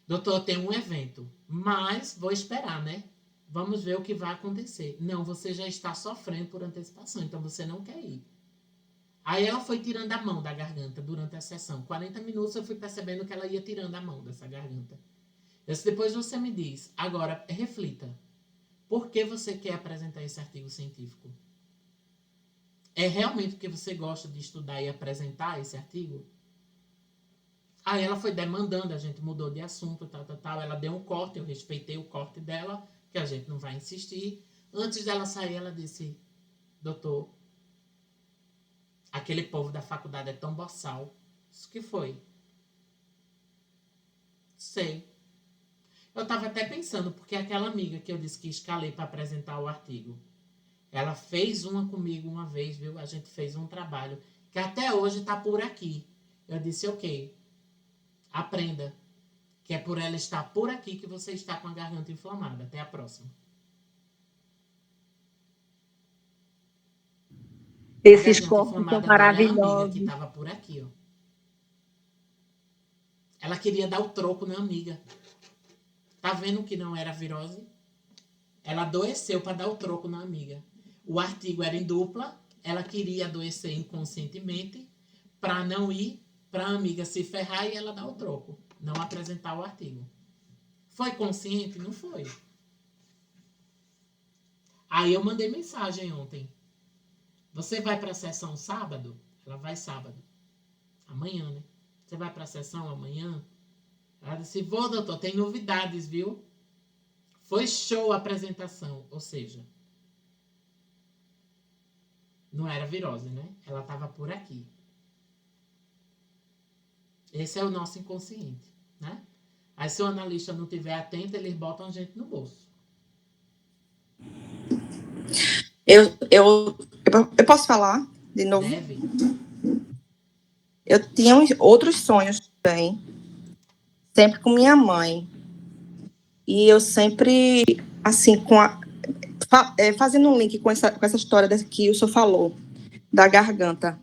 doutor, eu tenho um evento, mas vou esperar, né? Vamos ver o que vai acontecer. Não, você já está sofrendo por antecipação, então você não quer ir. Aí ela foi tirando a mão da garganta durante a sessão. 40 minutos eu fui percebendo que ela ia tirando a mão dessa garganta. Depois você me diz, agora reflita. Por que você quer apresentar esse artigo científico? É realmente porque você gosta de estudar e apresentar esse artigo? Aí ela foi demandando, a gente mudou de assunto, tal. Ela deu um corte, eu respeitei o corte dela, que a gente não vai insistir. Antes dela sair, ela disse, doutor, aquele povo da faculdade é tão boçal. Isso que foi? Sei. Eu estava até pensando, porque aquela amiga que eu disse que escalei para apresentar o artigo, ela fez uma comigo uma vez, viu? A gente fez um trabalho que até hoje está por aqui. Eu disse, ok, aprenda, que é por ela estar por aqui que você está com a garganta inflamada. Até a próxima. Esses corpos são Amiga maravilhosos. que estava por aqui, ó. Ela queria dar o troco na amiga. Tá vendo que não era virose? Ela adoeceu para dar o troco na amiga. O artigo era em dupla. Ela queria adoecer inconscientemente para não ir, para a amiga se ferrar e ela dar o troco. Não apresentar o artigo. Foi consciente? Não foi. Aí eu mandei mensagem ontem. Você vai para a sessão sábado? Ela vai sábado. Amanhã, né? Você vai para a sessão amanhã? Ela disse, vou, doutor, tem novidades, viu? Foi show a apresentação. Ou seja, não era virose, né? Ela estava por aqui. Esse é o nosso inconsciente, né? Aí se o analista não estiver atento, eles botam a gente no bolso. Eu posso falar de novo? Deve. Eu tinha outros sonhos também, sempre com minha mãe. E eu sempre, assim, fazendo um link com essa história que o senhor falou, da garganta.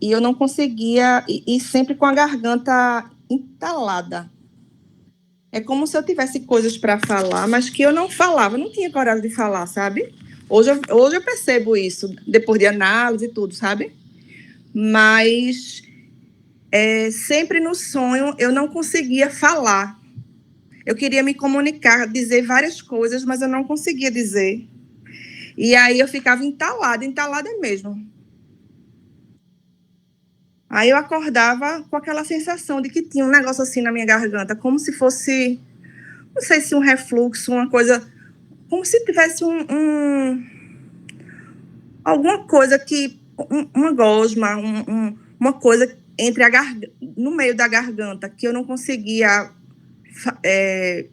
E eu não conseguia, e sempre com a garganta entalada. É como se eu tivesse coisas para falar, mas que eu não falava, não tinha coragem de falar, sabe? Hoje eu percebo isso, depois de análise e tudo, sabe? Mas sempre no sonho eu não conseguia falar. Eu queria me comunicar, dizer várias coisas, mas eu não conseguia dizer. E aí eu ficava entalada mesmo. Aí eu acordava com aquela sensação de que tinha um negócio assim na minha garganta, como se fosse, não sei se um refluxo, uma coisa, como se tivesse alguma coisa que, uma gosma, uma coisa entre no meio da garganta, que eu não conseguia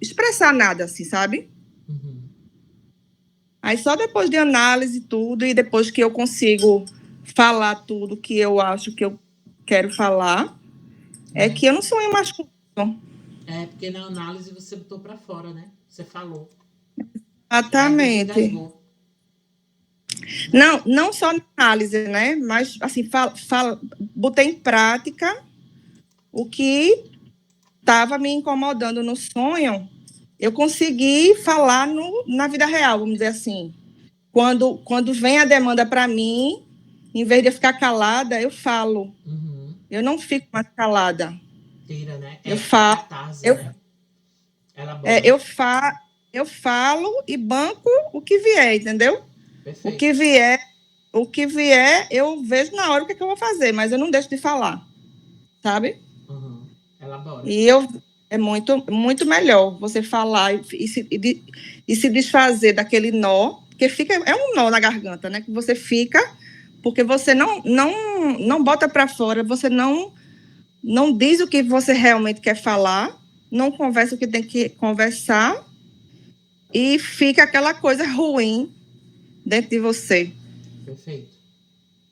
expressar nada, assim, sabe? Uhum. Aí só depois de análise tudo, e depois que eu consigo falar tudo que eu acho que eu quero falar, é que eu não sonho mais com isso. Porque na análise você botou para fora, né? Você falou. Exatamente. Não só na análise, né? Mas, assim, botei em prática o que estava me incomodando no sonho. Eu consegui falar na vida real, vamos dizer assim. Quando vem a demanda para mim, em vez de eu ficar calada, eu falo. Uhum. Eu não fico mais calada. Tira, né? Eu falo. Catarse, Eu, né? eu falo e banco o que vier, entendeu? Perfeito. O que vier, eu vejo na hora o que, é que eu vou fazer, mas eu não deixo de falar, sabe? Uhum. Elabora. E é muito, muito melhor você falar e se desfazer daquele nó, porque é um nó na garganta, né? Que você fica, porque você não bota para fora, você não diz o que você realmente quer falar, não conversa o que tem que conversar, e fica aquela coisa ruim dentro de você. Perfeito.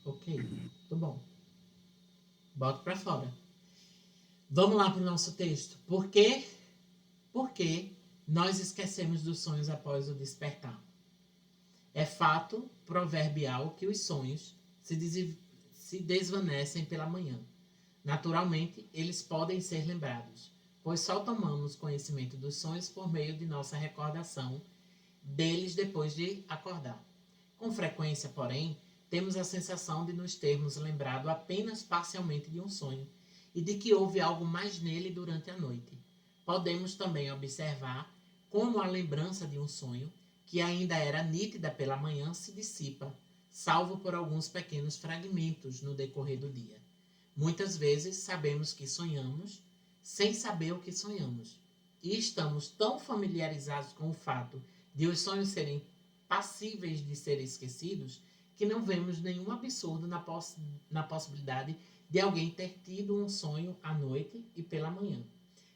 Ok. Muito bom. Bota para fora. Vamos lá para o nosso texto. Por que nós esquecemos dos sonhos após o despertar? É fato proverbial que os sonhos se desvanecem pela manhã. Naturalmente, eles podem ser lembrados, pois só tomamos conhecimento dos sonhos por meio de nossa recordação deles depois de acordar. Com frequência, porém, temos a sensação de nos termos lembrado apenas parcialmente de um sonho e de que houve algo mais nele durante a noite. Podemos também observar como a lembrança de um sonho, que ainda era nítida pela manhã, se dissipa, salvo por alguns pequenos fragmentos no decorrer do dia. Muitas vezes sabemos que sonhamos, sem saber o que sonhamos. E estamos tão familiarizados com o fato de os sonhos serem passíveis de serem esquecidos, que não vemos nenhum absurdo na possibilidade de alguém ter tido um sonho à noite e pela manhã.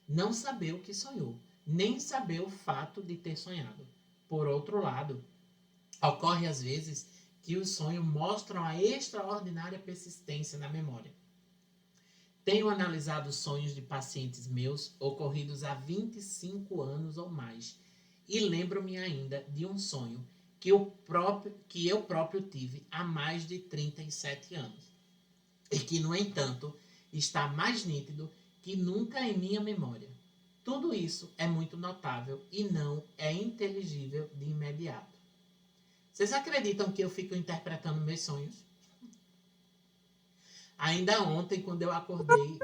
Não saber o que sonhou, nem saber o fato de ter sonhado. Por outro lado, ocorre às vezes que os sonhos mostram a extraordinária persistência na memória. Tenho analisado sonhos de pacientes meus ocorridos há 25 anos ou mais e lembro-me ainda de um sonho que eu próprio tive há mais de 37 anos e que, no entanto, está mais nítido que nunca em minha memória. Tudo isso é muito notável e não é inteligível de imediato. Vocês acreditam que eu fico interpretando meus sonhos? Ainda ontem, quando eu acordei,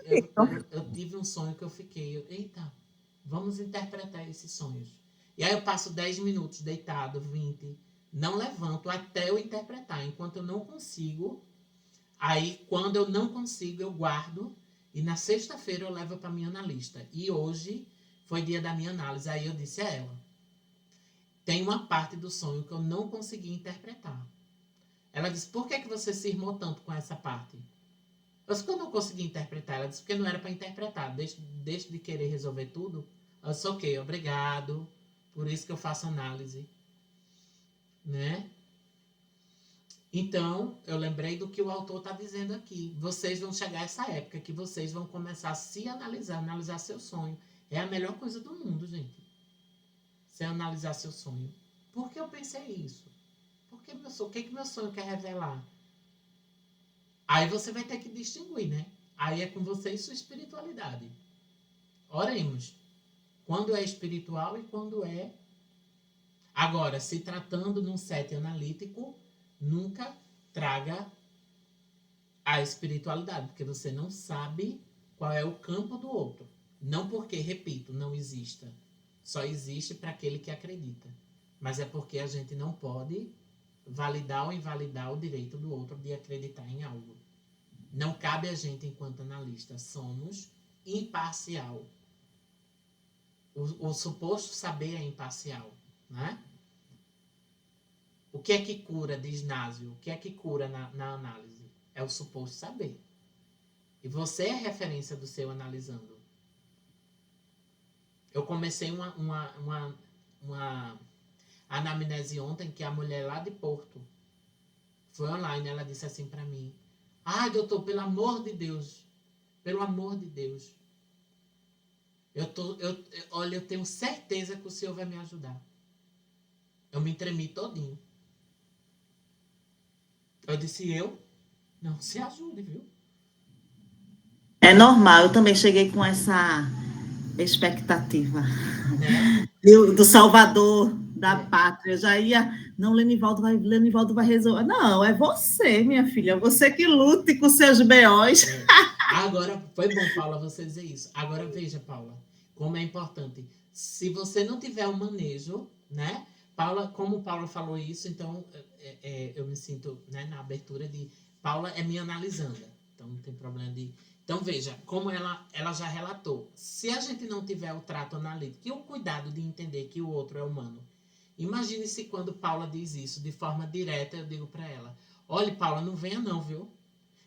eu tive um sonho que eu fiquei... Eita, vamos interpretar esses sonhos. E aí eu passo 10 minutos deitado, 20, não levanto até eu interpretar. Enquanto eu não consigo, aí quando eu não consigo, eu guardo. E na sexta-feira eu levo para minha analista. E hoje foi dia da minha análise. Aí eu disse a ela, tem uma parte do sonho que eu não consegui interpretar. Ela disse, por que você se irmou tanto com essa parte? Eu disse que eu não consegui interpretar. Ela disse, porque não era para interpretar. Deixe de querer resolver tudo. Eu disse, ok, obrigado. Por isso que eu faço análise. Né? Então, eu lembrei do que o autor está dizendo aqui. Vocês vão chegar a essa época que vocês vão começar a se analisar seu sonho. É a melhor coisa do mundo, gente. Você analisar seu sonho. Por que eu pensei isso? O que meu sonho quer revelar? Aí você vai ter que distinguir, né? Aí é com você e sua espiritualidade. Oremos. Quando é espiritual e quando é... Agora, se tratando num set analítico, nunca traga a espiritualidade, porque você não sabe qual é o campo do outro. Não porque, repito, não exista. Só existe para aquele que acredita. Mas é porque a gente não pode validar ou invalidar o direito do outro de acreditar em algo. Não cabe a gente, enquanto analista, somos imparcial. O suposto saber é imparcial, né? O que é que cura, diz Násio? O que é que cura na análise? É o suposto saber. E você é a referência do seu analisando. Eu comecei uma anamnese ontem que a mulher lá de Porto foi online, ela disse assim para mim, doutor, pelo amor de Deus, olha, eu tenho certeza que o senhor vai me ajudar. Eu me tremi todinho. Eu disse, não se ajude, viu? É normal, eu também cheguei com essa expectativa, né? Do Salvador da pátria, já ia... Não, Lenivaldo vai resolver. Não, é você, minha filha, você que lute com seus B.O.s. Agora, foi bom, Paula, você dizer isso. Agora, veja, Paula, como é importante. Se você não tiver um manejo, né? Paula, como Paula falou isso, então eu me sinto, né, na abertura de... Paula é minha analisanda, então não tem problema de... Então, veja, como ela já relatou. Se a gente não tiver o trato analítico e o cuidado de entender que o outro é humano, imagine se quando Paula diz isso de forma direta, eu digo para ela, olha, Paula, não venha não, viu?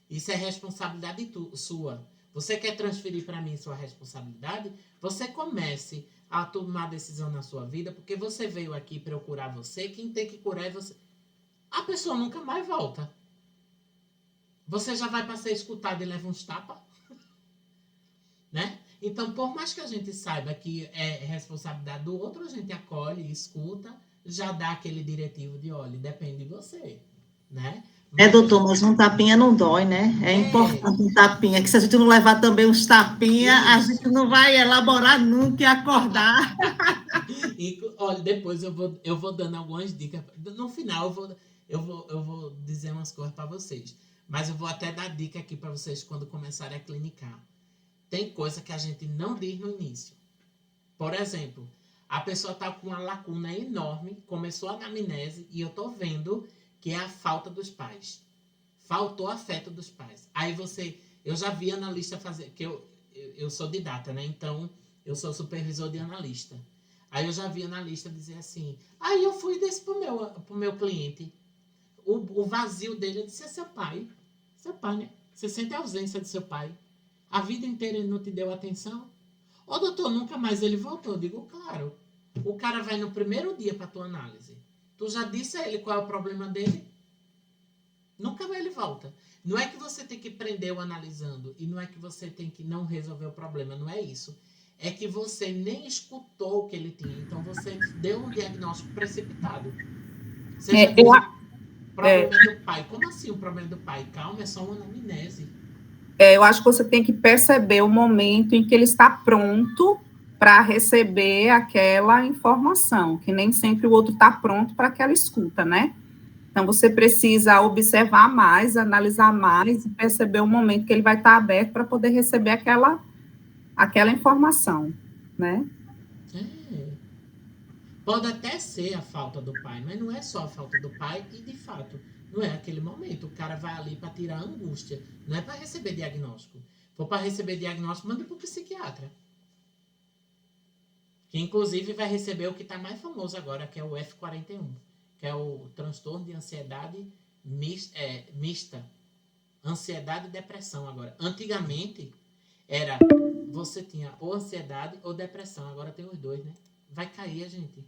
Isso é responsabilidade sua. Você quer transferir para mim sua responsabilidade? Você comece a tomar decisão na sua vida, porque você veio aqui procurar você, quem tem que curar é você. A pessoa nunca mais volta. Você já vai para ser escutado e leva uns tapas? Né? Então, por mais que a gente saiba que é responsabilidade do outro, a gente acolhe, escuta, já dá aquele diretivo de, olha, depende de você, né? Doutor, mas um tapinha não dói, né? É importante um tapinha, que se a gente não levar também uns tapinha, a gente não vai elaborar nunca e acordar. E, olha, depois eu vou dando algumas dicas. No final, eu vou dizer umas coisas para vocês. Mas eu vou até dar dica aqui para vocês quando começarem a clinicar. Tem coisa que a gente não diz no início. Por exemplo, a pessoa está com uma lacuna enorme, começou a anamnese e eu estou vendo que é a falta dos pais. Faltou afeto dos pais. Aí eu já vi analista fazer, que eu sou didata, né? Então, eu sou supervisor de analista. Aí eu já vi analista dizer assim, aí eu fui desse pro meu cliente. O vazio dele, eu disse, é seu pai. Seu pai, né? Você sente a ausência de seu pai. A vida inteira ele não te deu atenção? Ô, doutor, nunca mais ele voltou. Eu digo, claro. O cara vai no primeiro dia para tua análise. Tu já disse a ele qual é o problema dele? Nunca mais ele volta. Não é que você tem que prender o analisando e não é que você tem que não resolver o problema. Não é isso. É que você nem escutou o que ele tinha. Então, você deu um diagnóstico precipitado. Você já disse, o problema é do pai. Como assim o problema do pai? Calma, é só uma anamnese. Eu acho que você tem que perceber o momento em que ele está pronto para receber aquela informação, que nem sempre o outro está pronto para aquela escuta, né? Então, você precisa observar mais, analisar mais e perceber o momento que ele vai estar aberto para poder receber aquela informação, né? Pode até ser a falta do pai, mas não é só a falta do pai e, de fato, não é aquele momento. O cara vai ali para tirar a angústia, não é para receber diagnóstico. For para receber diagnóstico, manda para o psiquiatra. Que, inclusive, vai receber o que está mais famoso agora, que é o F41, que é o transtorno de ansiedade mista. Ansiedade e depressão agora. Antigamente, você tinha ou ansiedade ou depressão. Agora tem os dois, né? Vai cair a gente.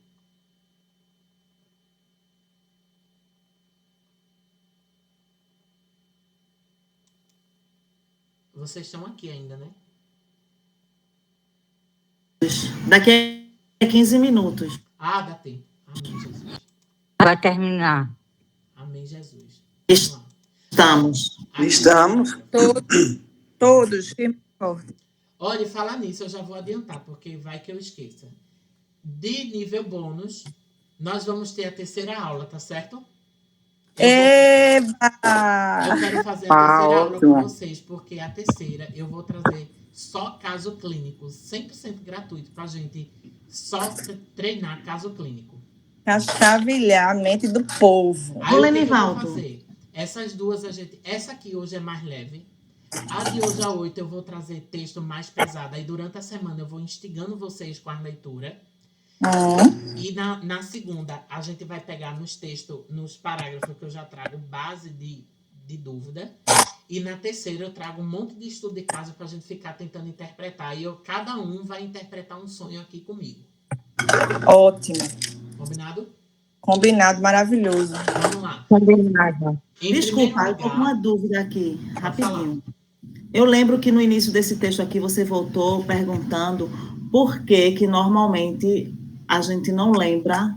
Vocês estão aqui ainda, né? Daqui a 15 minutos. Ah, dá tempo. Amém, Jesus. Vai terminar. Amém, Jesus. Estamos. Todos. Forte. Olha, falar nisso, eu já vou adiantar, porque vai que eu esqueça. De nível bônus, nós vamos ter a terceira aula, tá certo? Eu quero fazer a terceira aula com vocês, porque a terceira eu vou trazer só caso clínico, 100% gratuito, pra gente só treinar caso clínico. Chavilhar a mente do povo. Aí, o que eu vou fazer? Essas duas, essa aqui hoje é mais leve. A de hoje a 8 eu vou trazer texto mais pesado. Aí durante a semana eu vou instigando vocês com a leitura. E na segunda, a gente vai pegar nos textos, nos parágrafos que eu já trago base de dúvida. E na terceira eu trago um monte de estudo de caso para a gente ficar tentando interpretar. E cada um vai interpretar um sonho aqui comigo. Ótimo. Combinado? Combinado, maravilhoso. Vamos lá. Combinado. Desculpa, eu estou com uma dúvida aqui, rapidinho. Eu lembro que no início desse texto aqui você voltou perguntando por que normalmente a gente não lembra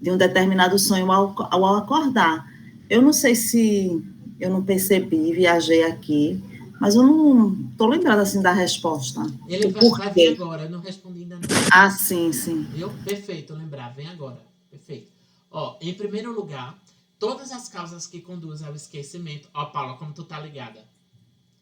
de um determinado sonho ao acordar. Eu não sei se eu não percebi, viajei aqui, mas eu não estou lembrada assim da resposta. Ele vai vir agora, eu não respondi ainda não. Sim. Viu? Perfeito, lembrar, vem agora. Perfeito. Ó, em primeiro lugar, todas as causas que conduzem ao esquecimento... Ó, Paula, como tu tá ligada.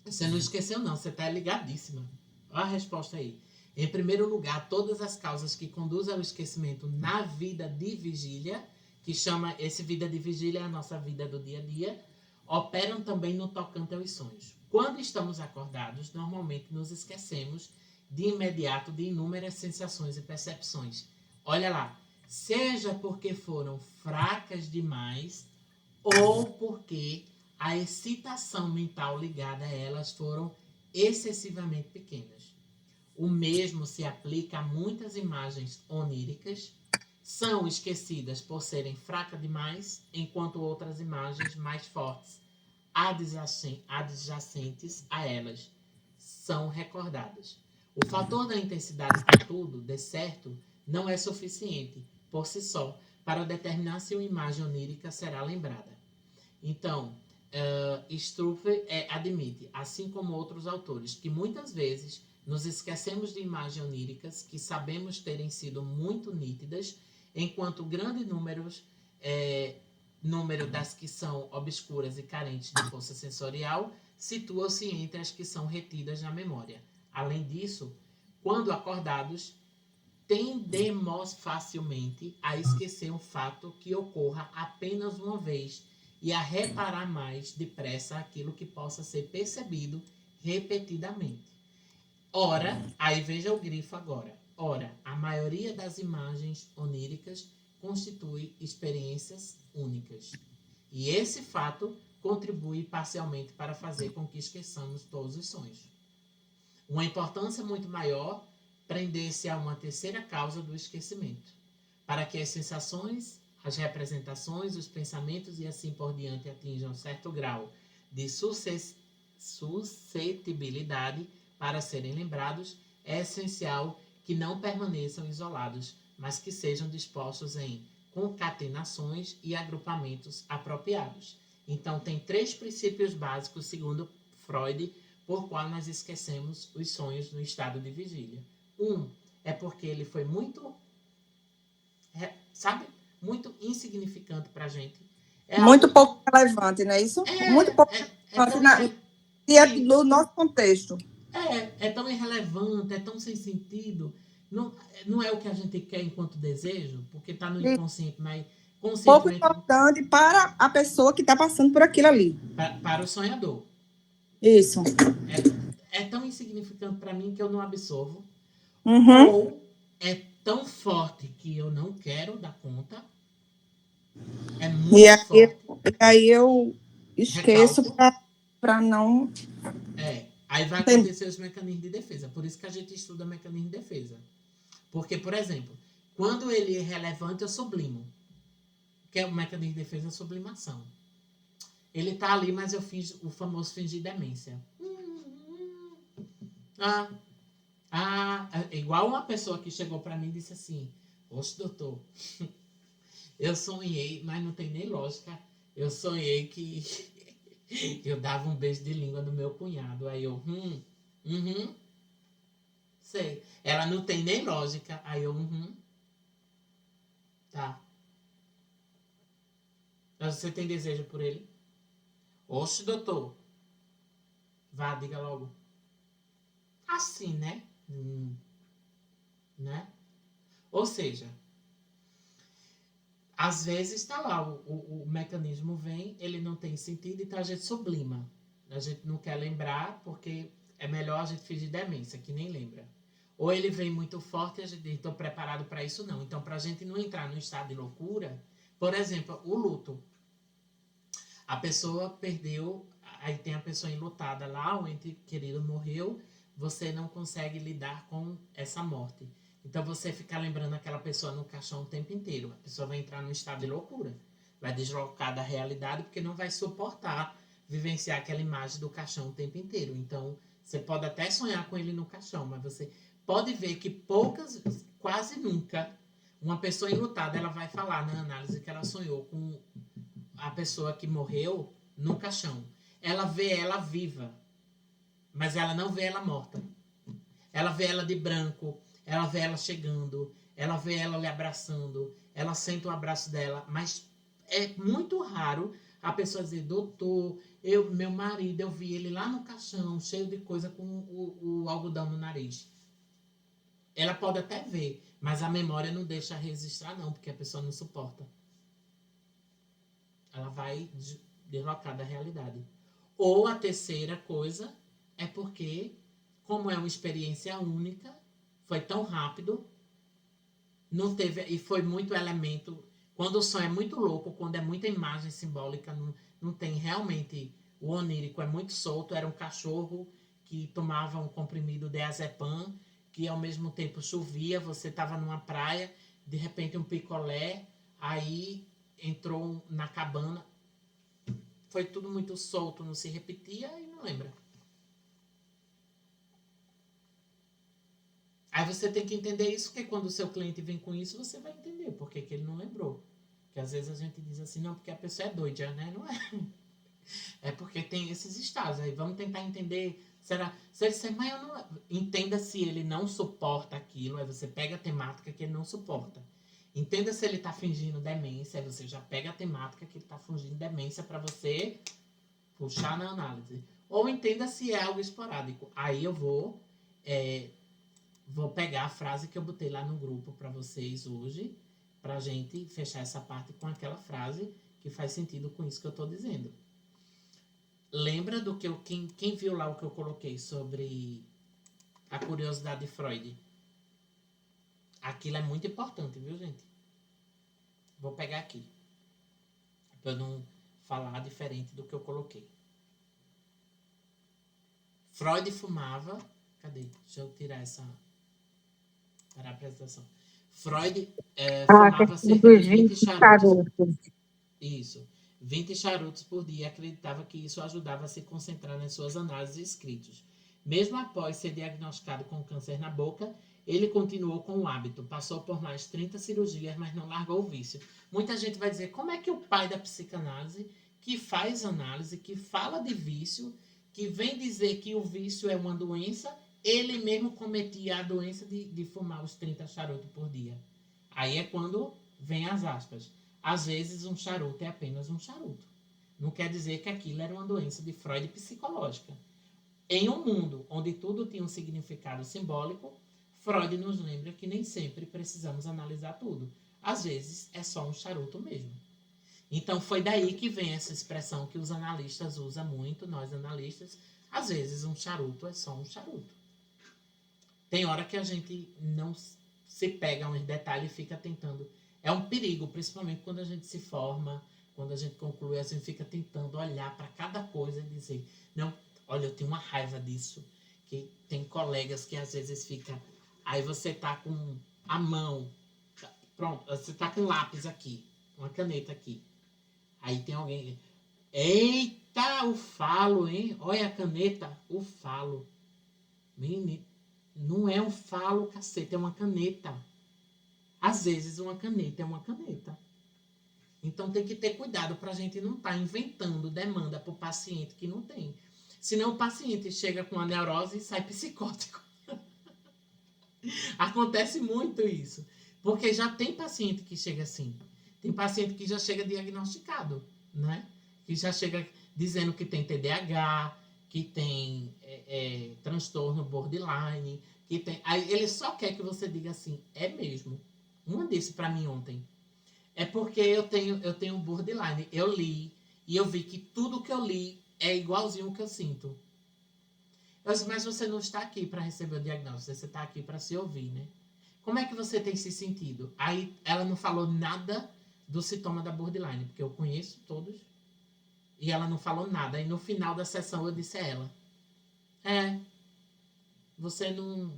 Você não esqueceu, não. Você tá ligadíssima. Ó a resposta aí. Em primeiro lugar, todas as causas que conduzem ao esquecimento na vida de vigília, que chama esse vida de vigília é a nossa vida do dia a dia, operam também no tocante aos sonhos. Quando estamos acordados, normalmente nos esquecemos de imediato de inúmeras sensações e percepções. Olha lá, seja porque foram fracas demais ou porque a excitação mental ligada a elas foram excessivamente pequenas. O mesmo se aplica a muitas imagens oníricas, são esquecidas por serem fracas demais, enquanto outras imagens mais fortes, adjacentes a elas, são recordadas. O fator da intensidade de tudo, de certo, não é suficiente, por si só, para determinar se uma imagem onírica será lembrada. Então, Struve admite, assim como outros autores, que muitas vezes nos esquecemos de imagens oníricas que sabemos terem sido muito nítidas, enquanto grande número das que são obscuras e carentes de força sensorial situa-se entre as que são retidas na memória. Além disso, quando acordados, tendemos facilmente a esquecer um fato que ocorra apenas uma vez e a reparar mais depressa aquilo que possa ser percebido repetidamente. Ora, aí veja o grifo agora. Ora, a maioria das imagens oníricas constitui experiências únicas. E esse fato contribui parcialmente para fazer com que esqueçamos todos os sonhos. Uma importância muito maior prender-se a uma terceira causa do esquecimento, para que as sensações, as representações, os pensamentos e assim por diante atinjam certo grau de suscetibilidade para serem lembrados, é essencial que não permaneçam isolados, mas que sejam dispostos em concatenações e agrupamentos apropriados. Então, tem 3 princípios básicos, segundo Freud, por qual nós esquecemos os sonhos no estado de vigília. É porque ele foi muito, muito insignificante para a gente. Muito pouco relevante, não é isso? Muito pouco relevante no nosso contexto. É tão irrelevante, é tão sem sentido. Não é o que a gente quer enquanto desejo, porque está no inconsciente, mas pouco importante para a pessoa que está passando por aquilo ali. Para o sonhador. Isso. É tão insignificante para mim que eu não absorvo. Uhum. Ou é tão forte que eu não quero dar conta. É muito forte. E aí eu esqueço para não... Aí vai acontecer os mecanismos de defesa. Por isso que a gente estuda mecanismo de defesa. Porque, por exemplo, quando ele é relevante, eu sublimo. Que é o mecanismo de defesa, a sublimação. Ele está ali, mas eu fiz o famoso fingir demência. Igual uma pessoa que chegou para mim e disse assim: "Oxe, doutor, eu sonhei, mas não tem nem lógica. Eu sonhei que eu dava um beijo de língua no meu cunhado." Aí eu, sei. Ela não tem nem lógica. Aí eu, tá. Mas você tem desejo por ele? Oxe, doutor. Vá, diga logo. Assim, né? Né? Ou seja, às vezes está lá, o mecanismo vem, ele não tem sentido, então a gente sublima. A gente não quer lembrar, porque é melhor a gente fingir demência, que nem lembra. Ou ele vem muito forte e a gente estou preparado para isso, não. Então, para a gente não entrar num estado de loucura, por exemplo, o luto. A pessoa perdeu, aí tem a pessoa enlutada lá, o ente querido morreu, você não consegue lidar com essa morte. Então, você fica lembrando aquela pessoa no caixão o tempo inteiro. A pessoa vai entrar num estado de loucura. Vai deslocar da realidade, porque não vai suportar vivenciar aquela imagem do caixão o tempo inteiro. Então, você pode até sonhar com ele no caixão, mas você pode ver que quase nunca, uma pessoa enlutada, ela vai falar na análise que ela sonhou com a pessoa que morreu no caixão. Ela vê ela viva, mas ela não vê ela morta. Ela vê ela de branco, ela vê ela chegando, ela vê ela lhe abraçando, ela sente o abraço dela, mas é muito raro a pessoa dizer, doutor, meu marido, eu vi ele lá no caixão, cheio de coisa com o algodão no nariz. Ela pode até ver, mas a memória não deixa registrar não, porque a pessoa não suporta. Ela vai deslocar da realidade. Ou a terceira coisa é porque, como é uma experiência única, foi tão rápido, não teve, e foi muito elemento. Quando o sonho é muito louco, quando é muita imagem simbólica, não tem realmente. O onírico é muito solto. Era um cachorro que tomava um comprimido de diazepam, que ao mesmo tempo chovia, você estava numa praia, de repente um picolé, aí entrou na cabana. Foi tudo muito solto, não se repetia e não lembra. Aí você tem que entender isso, porque quando o seu cliente vem com isso, você vai entender por que ele não lembrou. Porque às vezes a gente diz assim, não, porque a pessoa é doida, né? Não é. É porque tem esses estados. Aí vamos tentar entender. Será? Se ele disser, mas eu não. Entenda se ele não suporta aquilo. Aí você pega a temática que ele não suporta. Entenda se ele está fingindo demência. Aí você já pega a temática que ele está fingindo demência para você puxar na análise. Ou entenda se é algo esporádico. Aí eu vou pegar a frase que eu botei lá no grupo para vocês hoje, para a gente fechar essa parte com aquela frase que faz sentido com isso que eu estou dizendo. Lembra do que quem viu lá o que eu coloquei sobre a curiosidade de Freud? Aquilo é muito importante, viu, gente? Vou pegar aqui, para eu não falar diferente do que eu coloquei. Freud fumava... Cadê? Deixa eu tirar essa... para a apresentação. Freud fumava cerca de 20 charutos. Isso. 20 charutos por dia, acreditava que isso ajudava a se concentrar nas suas análises e escritos. Mesmo após ser diagnosticado com câncer na boca, ele continuou com o hábito. Passou por mais 30 cirurgias, mas não largou o vício. Muita gente vai dizer, como é que o pai da psicanálise, que faz análise, que fala de vício, que vem dizer que o vício é uma doença, ele mesmo cometia a doença de fumar os 30 charutos por dia. Aí é quando vem as aspas. Às vezes um charuto é apenas um charuto. Não quer dizer que aquilo era uma doença de Freud psicológica. Em um mundo onde tudo tinha um significado simbólico, Freud nos lembra que nem sempre precisamos analisar tudo. Às vezes é só um charuto mesmo. Então foi daí que vem essa expressão que os analistas usam muito, nós analistas. Às vezes um charuto é só um charuto. Tem hora que a gente não se pega uns detalhes e fica tentando. É um perigo, principalmente quando a gente se forma, quando a gente conclui, a gente fica tentando olhar para cada coisa e dizer, não, olha, eu tenho uma raiva disso. Que tem colegas que às vezes fica, aí você tá com a mão, pronto, você tá com lápis aqui, uma caneta aqui. Aí tem alguém, eita, o falo, hein? Olha a caneta, o falo. Menino, não é um falo, cacete, é uma caneta. Às vezes uma caneta é uma caneta. Então tem que ter cuidado para a gente não estar inventando demanda para o paciente que não tem. Senão o paciente chega com a neurose e sai psicótico. Acontece muito isso. Porque já tem paciente que chega assim. Tem paciente que já chega diagnosticado, né? Que já chega dizendo que tem TDAH, que tem transtorno borderline, que tem... Aí ele só quer que você diga assim, é mesmo. Uma disse para mim ontem. É porque eu tenho borderline. Eu li e eu vi que tudo que eu li é igualzinho o que eu sinto. Eu disse, mas você não está aqui para receber o diagnóstico, você está aqui para se ouvir, né? Como é que você tem se sentido? Aí ela não falou nada do sintoma da borderline, porque eu conheço todos. E ela não falou nada. E no final da sessão eu disse a ela, você não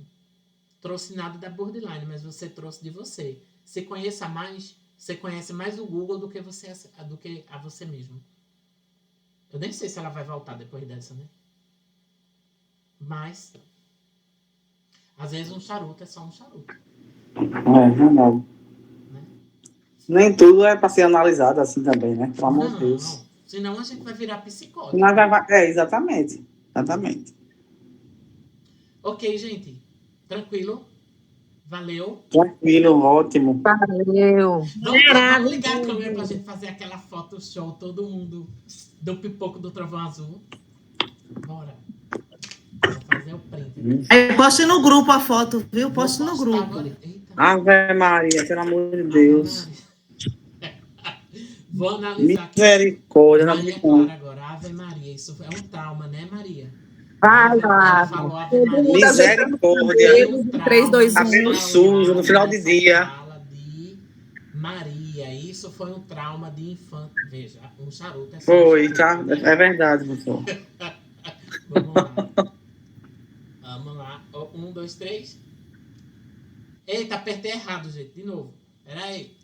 trouxe nada da borderline, mas você trouxe de você. Você conhece mais o Google do que a você mesmo. Eu nem sei se ela vai voltar depois dessa, né? Mas, às vezes um charuto é só um charuto. É verdade. Né? Nem tudo é para ser analisado assim também, né? Pelo amor de Deus. Senão a gente vai virar psicótico. Exatamente. Exatamente. Ok, gente. Tranquilo? Valeu. Tranquilo, ótimo. Valeu. Vamos ligar a câmera pra gente fazer aquela foto show, todo mundo do pipoco do Trovão Azul. Bora. Vou fazer o print. Aí poste no grupo a foto, viu? Poste no grupo. Agora. Eita. Ave Maria, pelo amor de Deus. Vou analisar aqui. Misericórdia. Maria Clara agora. Ave Maria. Isso é um trauma, né, Maria? Vai lá. Ela falou Ave Maria. Misericórdia. 3, 2, 1. Cabelo sujo no final de dia. Fala de Maria. Isso foi um trauma de infância. Veja, um charuto. É só Foi, um tá? charuto, né? É verdade, professor. Vamos lá. Vamos lá. 1, 2, 3. Eita, apertei errado, gente. De novo. Pera aí.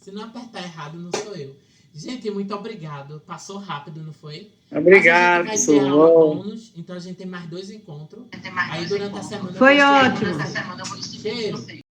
Se não apertar errado, não sou eu. Gente, muito obrigado. Passou rápido, não foi? Obrigado, Mas a gente vai ter aula professor. bônus, então a gente tem mais 2 encontros. Aí durante a semana... Foi eu vou ótimo. estudar. Cheiro.